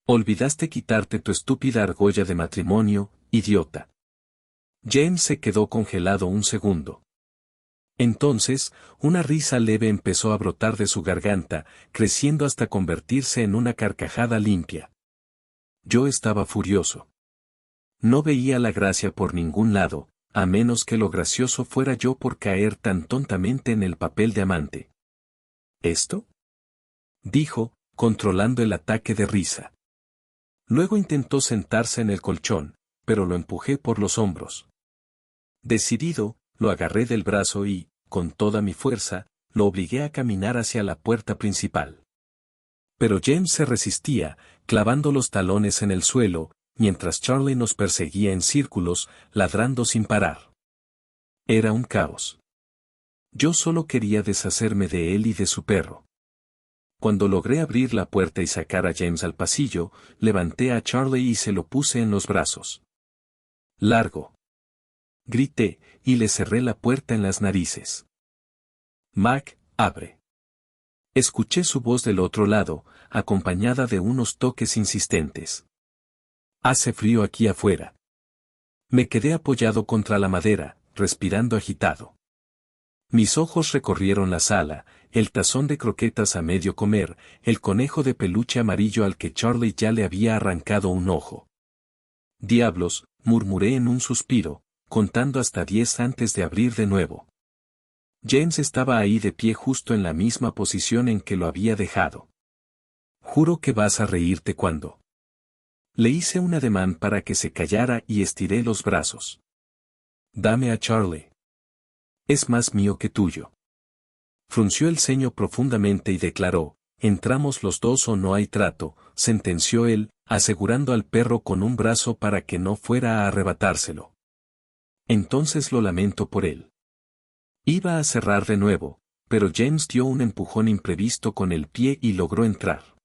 «Olvidaste quitarte tu estúpida argolla de matrimonio, idiota». James se quedó congelado un segundo. Entonces, una risa leve empezó a brotar de su garganta, creciendo hasta convertirse en una carcajada limpia. Yo estaba furioso. No veía la gracia por ningún lado, a menos que lo gracioso fuera yo por caer tan tontamente en el papel de amante. ¿Esto?, dijo, controlando el ataque de risa. Luego intentó sentarse en el colchón, pero lo empujé por los hombros. Decidido, lo agarré del brazo y, con toda mi fuerza, lo obligué a caminar hacia la puerta principal. Pero James se resistía, clavando los talones en el suelo, mientras Charlie nos perseguía en círculos, ladrando sin parar. Era un caos. Yo solo quería deshacerme de él y de su perro. Cuando logré abrir la puerta y sacar a James al pasillo, levanté a Charlie y se lo puse en los brazos. «Largo», grité, y le cerré la puerta en las narices. «Mac, abre». Escuché su voz del otro lado, acompañada de unos toques insistentes. «Hace frío aquí afuera». Me quedé apoyado contra la madera, respirando agitado. Mis ojos recorrieron la sala, el tazón de croquetas a medio comer, el conejo de peluche amarillo al que Charlie ya le había arrancado un ojo. «Diablos», murmuré en un suspiro, contando hasta 10 antes de abrir de nuevo. James estaba ahí de pie justo en la misma posición en que lo había dejado. «Juro que vas a reírte cuando». Le hice un ademán para que se callara y estiré los brazos. «Dame a Charlie. Es más mío que tuyo». Frunció el ceño profundamente y declaró: «Entramos los dos o no hay trato», sentenció él, asegurando al perro con un brazo para que no fuera a arrebatárselo. «Entonces lo lamento por él». Iba a cerrar de nuevo, pero James dio un empujón imprevisto con el pie y logró entrar.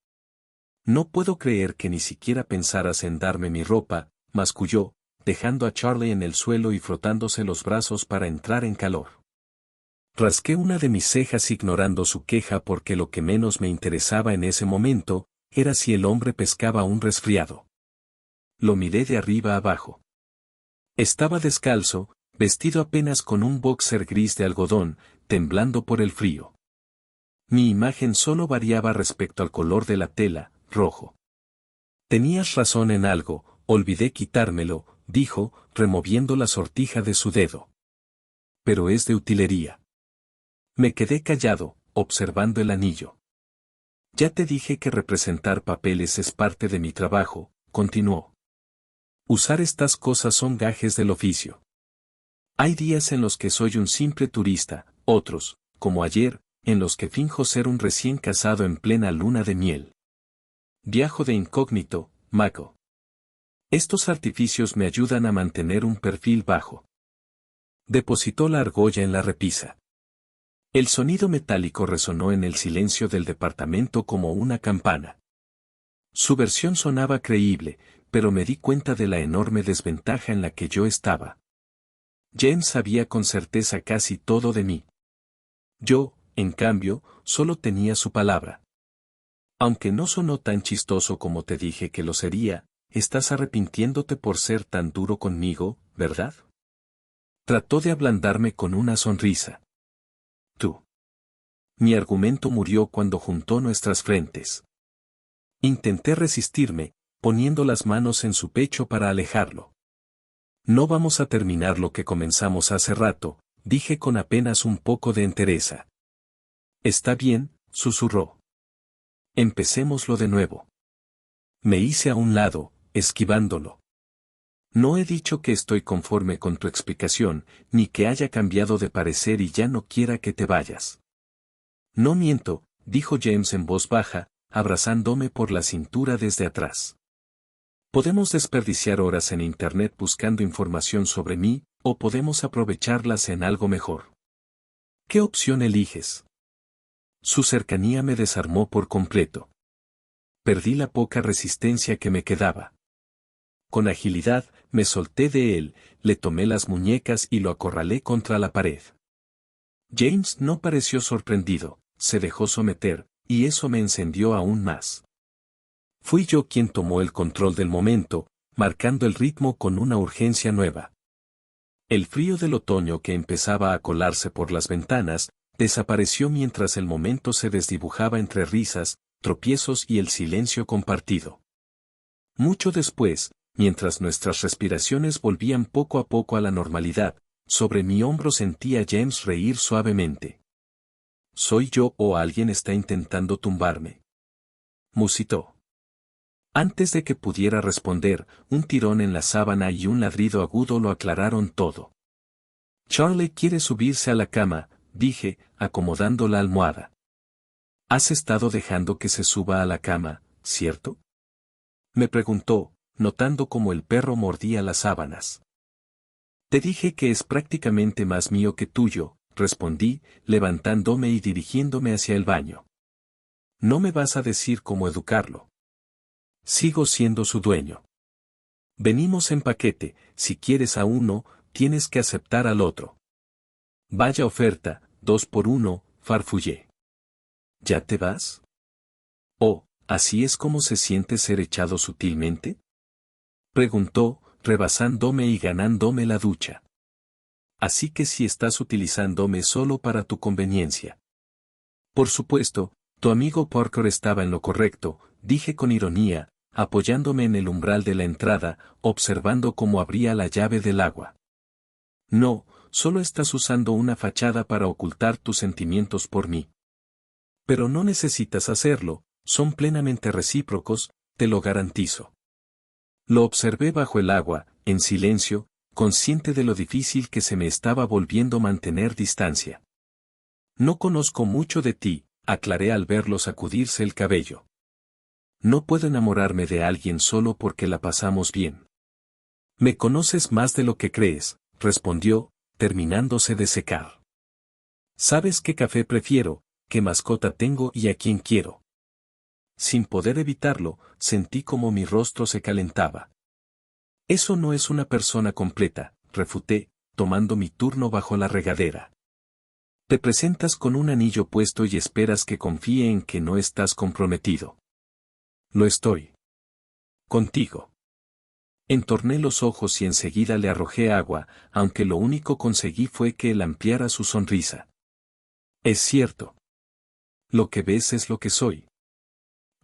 «No puedo creer que ni siquiera pensaras en darme mi ropa», masculló, dejando a Charlie en el suelo y frotándose los brazos para entrar en calor. Rasqué una de mis cejas ignorando su queja porque lo que menos me interesaba en ese momento era si el hombre pescaba un resfriado. Lo miré de arriba abajo. Estaba descalzo, vestido apenas con un boxer gris de algodón, temblando por el frío. Mi imagen solo variaba respecto al color de la tela, rojo. «Tenías razón en algo, olvidé quitármelo», dijo, removiendo la sortija de su dedo. «Pero es de utilería». Me quedé callado, observando el anillo. «Ya te dije que representar papeles es parte de mi trabajo», continuó. «Usar estas cosas son gajes del oficio. Hay días en los que soy un simple turista, otros, como ayer, en los que finjo ser un recién casado en plena luna de miel. Viajo de incógnito, Mako. Estos artificios me ayudan a mantener un perfil bajo». Depositó la argolla en la repisa. El sonido metálico resonó en el silencio del departamento como una campana. Su versión sonaba creíble, pero me di cuenta de la enorme desventaja en la que yo estaba. James sabía con certeza casi todo de mí. Yo, en cambio, solo tenía su palabra. Aunque no sonó tan chistoso como te dije que lo sería, estás arrepintiéndote por ser tan duro conmigo, ¿verdad? Trató de ablandarme con una sonrisa. Tú. Mi argumento murió cuando juntó nuestras frentes. Intenté resistirme, poniendo las manos en su pecho para alejarlo. No vamos a terminar lo que comenzamos hace rato, dije con apenas un poco de entereza. Está bien, susurró. Empecémoslo de nuevo. Me hice a un lado, esquivándolo. No he dicho que estoy conforme con tu explicación, ni que haya cambiado de parecer y ya no quiera que te vayas. No miento, dijo James en voz baja, abrazándome por la cintura desde atrás. Podemos desperdiciar horas en Internet buscando información sobre mí, o podemos aprovecharlas en algo mejor. ¿Qué opción eliges? Su cercanía me desarmó por completo. Perdí la poca resistencia que me quedaba. Con agilidad, me solté de él, le tomé las muñecas y lo acorralé contra la pared. James no pareció sorprendido, se dejó someter, y eso me encendió aún más. Fui yo quien tomó el control del momento, marcando el ritmo con una urgencia nueva. El frío del otoño que empezaba a colarse por las ventanas, desapareció mientras el momento se desdibujaba entre risas, tropiezos y el silencio compartido. Mucho después, mientras nuestras respiraciones volvían poco a poco a la normalidad, sobre mi hombro sentí a James reír suavemente. ¿Soy yo o alguien está intentando tumbarme?, musitó. Antes de que pudiera responder, un tirón en la sábana y un ladrido agudo lo aclararon todo. Charlie quiere subirse a la cama, dije, acomodando la almohada. ¿Has estado dejando que se suba a la cama, cierto?, me preguntó, notando cómo el perro mordía las sábanas. Te dije que es prácticamente más mío que tuyo, respondí, levantándome y dirigiéndome hacia el baño. No me vas a decir cómo educarlo. Sigo siendo su dueño. Venimos en paquete, si quieres a uno, tienes que aceptar al otro. Vaya oferta, 2 por 1, farfullé. ¿Ya te vas? Oh, ¿así es como se siente ser echado sutilmente?, preguntó, rebasándome y ganándome la ducha. Así que si estás utilizándome solo para tu conveniencia. Por supuesto, tu amigo Parker estaba en lo correcto, dije con ironía, apoyándome en el umbral de la entrada, observando cómo abría la llave del agua. No, solo estás usando una fachada para ocultar tus sentimientos por mí. Pero no necesitas hacerlo, son plenamente recíprocos, te lo garantizo. Lo observé bajo el agua, en silencio, consciente de lo difícil que se me estaba volviendo mantener distancia. No conozco mucho de ti, aclaré al verlo sacudirse el cabello. No puedo enamorarme de alguien solo porque la pasamos bien. Me conoces más de lo que crees, respondió, terminándose de secar. Sabes qué café prefiero, qué mascota tengo y a quién quiero. Sin poder evitarlo, sentí como mi rostro se calentaba. Eso no es una persona completa, refuté, tomando mi turno bajo la regadera. Te presentas con un anillo puesto y esperas que confíe en que no estás comprometido. Lo estoy. Contigo. Entorné los ojos y enseguida le arrojé agua, aunque lo único conseguí fue que él ampliara su sonrisa. Es cierto. Lo que ves es lo que soy.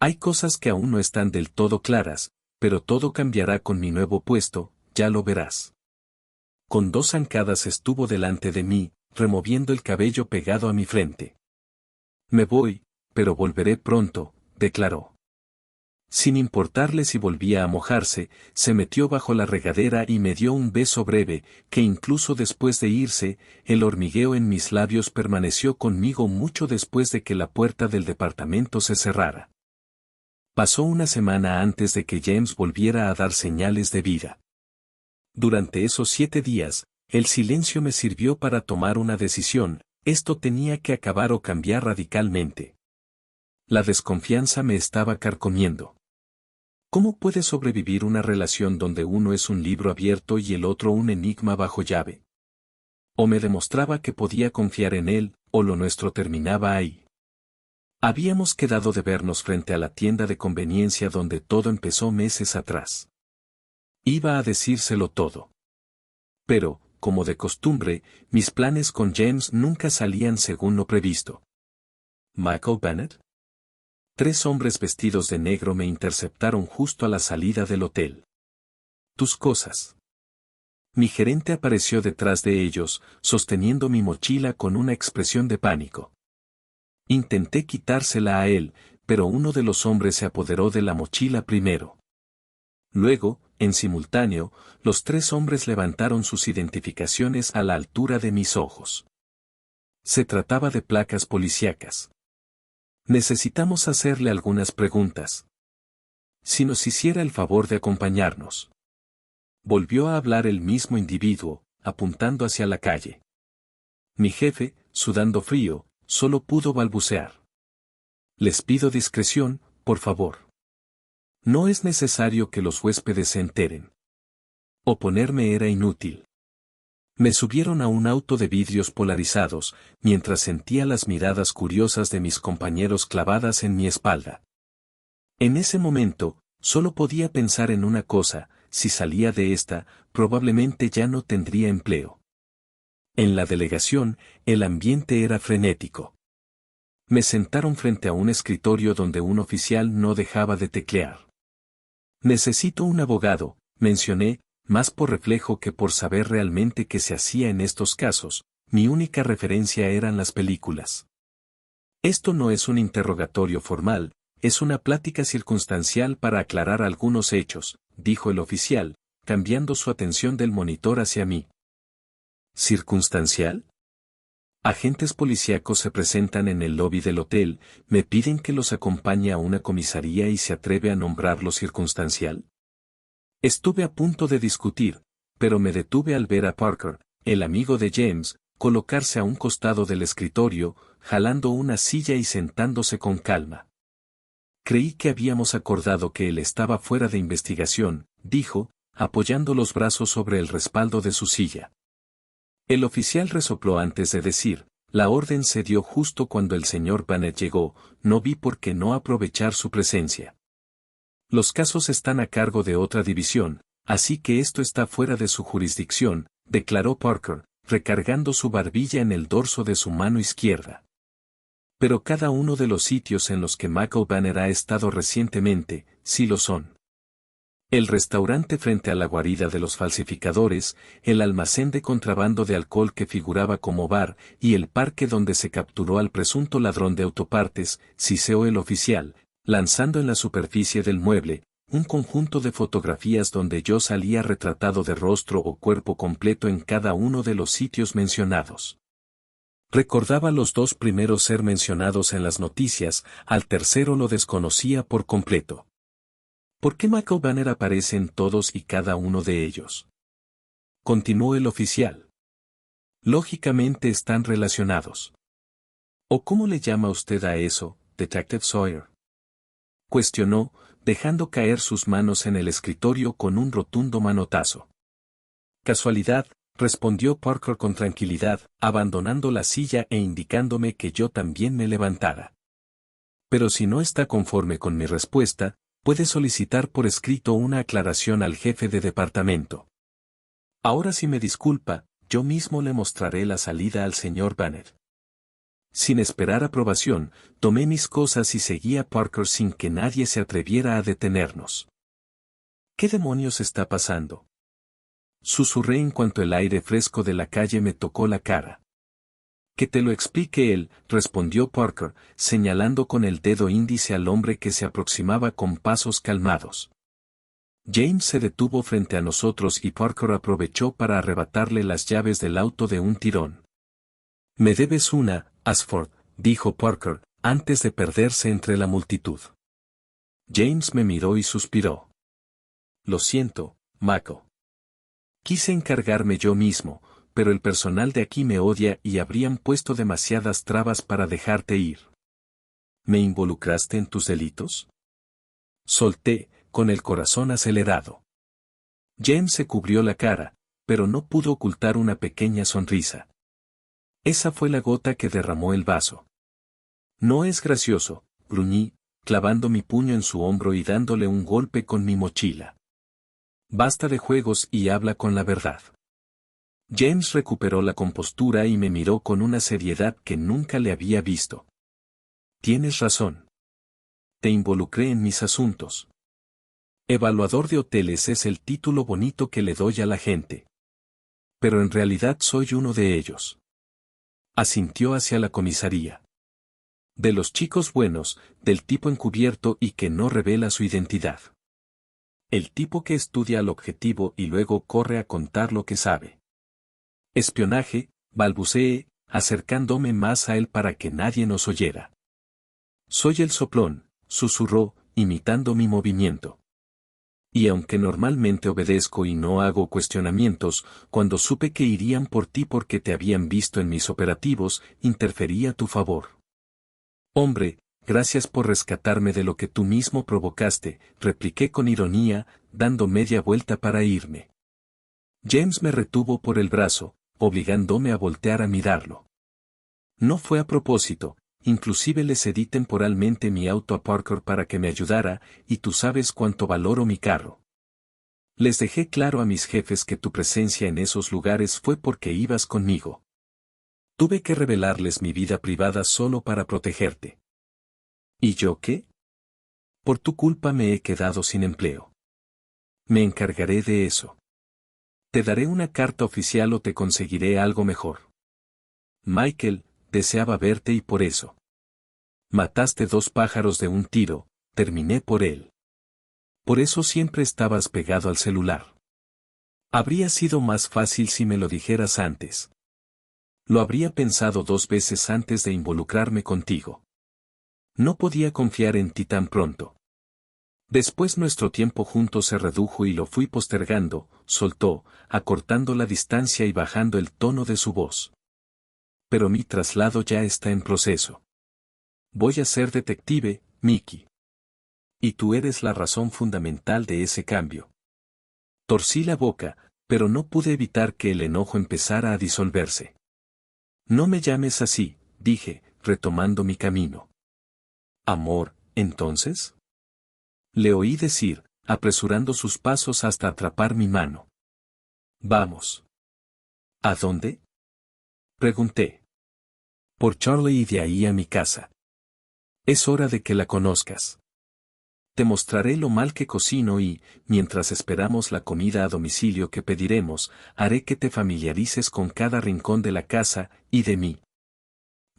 Hay cosas que aún no están del todo claras, pero todo cambiará con mi nuevo puesto, ya lo verás. Con 2 zancadas estuvo delante de mí, removiendo el cabello pegado a mi frente. Me voy, pero volveré pronto, declaró. Sin importarle si volvía a mojarse, se metió bajo la regadera y me dio un beso breve, que incluso después de irse, el hormigueo en mis labios permaneció conmigo mucho después de que la puerta del departamento se cerrara. Pasó una semana antes de que James volviera a dar señales de vida. Durante esos 7 días, el silencio me sirvió para tomar una decisión, esto tenía que acabar o cambiar radicalmente. La desconfianza me estaba carcomiendo. ¿Cómo puede sobrevivir una relación donde uno es un libro abierto y el otro un enigma bajo llave? O me demostraba que podía confiar en él, o lo nuestro terminaba ahí. Habíamos quedado de vernos frente a la tienda de conveniencia donde todo empezó meses atrás. Iba a decírselo todo. Pero, como de costumbre, mis planes con James nunca salían según lo previsto. ¿Michael Bennet? 3 hombres vestidos de negro me interceptaron justo a la salida del hotel. Tus cosas. Mi gerente apareció detrás de ellos, sosteniendo mi mochila con una expresión de pánico. Intenté quitársela a él, pero uno de los hombres se apoderó de la mochila primero. Luego, en simultáneo, los 3 hombres levantaron sus identificaciones a la altura de mis ojos. Se trataba de placas policíacas. Necesitamos hacerle algunas preguntas. Si nos hiciera el favor de acompañarnos. Volvió a hablar el mismo individuo, apuntando hacia la calle. Mi jefe, sudando frío, solo pudo balbucear. Les pido discreción, por favor. No es necesario que los huéspedes se enteren. Oponerme era inútil. Me subieron a un auto de vidrios polarizados, mientras sentía las miradas curiosas de mis compañeros clavadas en mi espalda. En ese momento, solo podía pensar en una cosa: si salía de esta, probablemente ya no tendría empleo. En la delegación, el ambiente era frenético. Me sentaron frente a un escritorio donde un oficial no dejaba de teclear. Necesito un abogado, mencioné, más por reflejo que por saber realmente qué se hacía en estos casos. Mi única referencia eran las películas. Esto no es un interrogatorio formal, es una plática circunstancial para aclarar algunos hechos, dijo el oficial, cambiando su atención del monitor hacia mí. ¿Circunstancial? Agentes policíacos se presentan en el lobby del hotel, me piden que los acompañe a una comisaría y se atreve a nombrarlo circunstancial. Estuve a punto de discutir, pero me detuve al ver a Parker, el amigo de James, colocarse a un costado del escritorio, jalando una silla y sentándose con calma. Creí que habíamos acordado que él estaba fuera de investigación, dijo, apoyando los brazos sobre el respaldo de su silla. El oficial resopló antes de decir: la orden se dio justo cuando el señor Bennet llegó, no vi por qué no aprovechar su presencia. Los casos están a cargo de otra división, así que esto está fuera de su jurisdicción, declaró Parker, recargando su barbilla en el dorso de su mano izquierda. Pero cada uno de los sitios en los que Michael Bennet ha estado recientemente, sí lo son. El restaurante frente a la guarida de los falsificadores, el almacén de contrabando de alcohol que figuraba como bar, y el parque donde se capturó al presunto ladrón de autopartes, siseó el oficial, lanzando en la superficie del mueble un conjunto de fotografías donde yo salía retratado de rostro o cuerpo completo en cada uno de los sitios mencionados. Recordaba los 2 primeros ser mencionados en las noticias, al tercero lo desconocía por completo. ¿Por qué Michael Bennet aparece en todos y cada uno de ellos? Continuó el oficial. Lógicamente están relacionados. ¿O cómo le llama usted a eso, Detective Sawyer? Cuestionó, dejando caer sus manos en el escritorio con un rotundo manotazo. Casualidad, respondió Parker con tranquilidad, abandonando la silla e indicándome que yo también me levantara. Pero si no está conforme con mi respuesta, puede solicitar por escrito una aclaración al jefe de departamento. Ahora si me disculpa, yo mismo le mostraré la salida al señor Bennet. Sin esperar aprobación, tomé mis cosas y seguí a Parker sin que nadie se atreviera a detenernos. ¿Qué demonios está pasando? Susurré en cuanto el aire fresco de la calle me tocó la cara. Que te lo explique él, respondió Parker, señalando con el dedo índice al hombre que se aproximaba con pasos calmados. James se detuvo frente a nosotros y Parker aprovechó para arrebatarle las llaves del auto de un tirón. Me debes una, Ashford, dijo Parker, antes de perderse entre la multitud. James me miró y suspiró. Lo siento, Mako. Quise encargarme yo mismo, pero el personal de aquí me odia y habrían puesto demasiadas trabas para dejarte ir. ¿Me involucraste en tus delitos? Solté, con el corazón acelerado. James se cubrió la cara, pero no pudo ocultar una pequeña sonrisa. Esa fue la gota que derramó el vaso. No es gracioso, gruñí, clavando mi puño en su hombro y dándole un golpe con mi mochila. Basta de juegos y habla con la verdad. James recuperó la compostura y me miró con una seriedad que nunca le había visto. Tienes razón. Te involucré en mis asuntos. Evaluador de hoteles es el título bonito que le doy a la gente. Pero en realidad soy uno de ellos. Asintió hacia la comisaría. De los chicos buenos, del tipo encubierto y que no revela su identidad. El tipo que estudia al objetivo y luego corre a contar lo que sabe. Espionaje, balbuceé, acercándome más a él para que nadie nos oyera. Soy el soplón, susurró, imitando mi movimiento. Y aunque normalmente obedezco y no hago cuestionamientos, cuando supe que irían por ti porque te habían visto en mis operativos, interferí a tu favor. Hombre, gracias por rescatarme de lo que tú mismo provocaste, repliqué con ironía, dando media vuelta para irme. James me retuvo por el brazo, obligándome a voltear a mirarlo. No fue a propósito, inclusive le cedí temporalmente mi auto a Parker para que me ayudara, y tú sabes cuánto valoro mi carro. Les dejé claro a mis jefes que tu presencia en esos lugares fue porque ibas conmigo. Tuve que revelarles mi vida privada solo para protegerte. ¿Y yo qué? Por tu culpa me he quedado sin empleo. Me encargaré de eso. Te daré una carta oficial o te conseguiré algo mejor. Michael, deseaba verte y por eso. Mataste 2 pájaros de un tiro, terminé por él. Por eso siempre estabas pegado al celular. Habría sido más fácil si me lo dijeras antes. Lo habría pensado 2 veces antes de involucrarme contigo. No podía confiar en ti tan pronto. Después nuestro tiempo juntos se redujo y lo fui postergando, soltó, acortando la distancia y bajando el tono de su voz. Pero mi traslado ya está en proceso. Voy a ser detective, Mickey. Y tú eres la razón fundamental de ese cambio. Torcí la boca, pero no pude evitar que el enojo empezara a disolverse. No me llames así, dije, retomando mi camino. Amor, ¿entonces? Le oí decir, apresurando sus pasos hasta atrapar mi mano. Vamos. ¿A dónde? Pregunté. Por Charlie y de ahí a mi casa. Es hora de que la conozcas. Te mostraré lo mal que cocino y, mientras esperamos la comida a domicilio que pediremos, haré que te familiarices con cada rincón de la casa y de mí.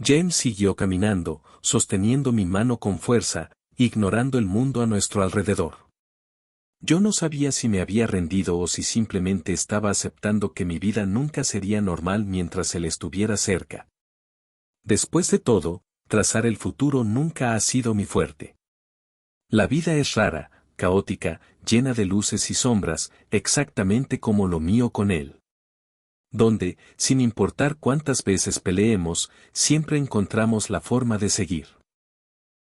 James siguió caminando, sosteniendo mi mano con fuerza, ignorando el mundo a nuestro alrededor. Yo no sabía si me había rendido o si simplemente estaba aceptando que mi vida nunca sería normal mientras él estuviera cerca. Después de todo, trazar el futuro nunca ha sido mi fuerte. La vida es rara, caótica, llena de luces y sombras, exactamente como lo mío con él. Donde, sin importar cuántas veces peleemos, siempre encontramos la forma de seguir.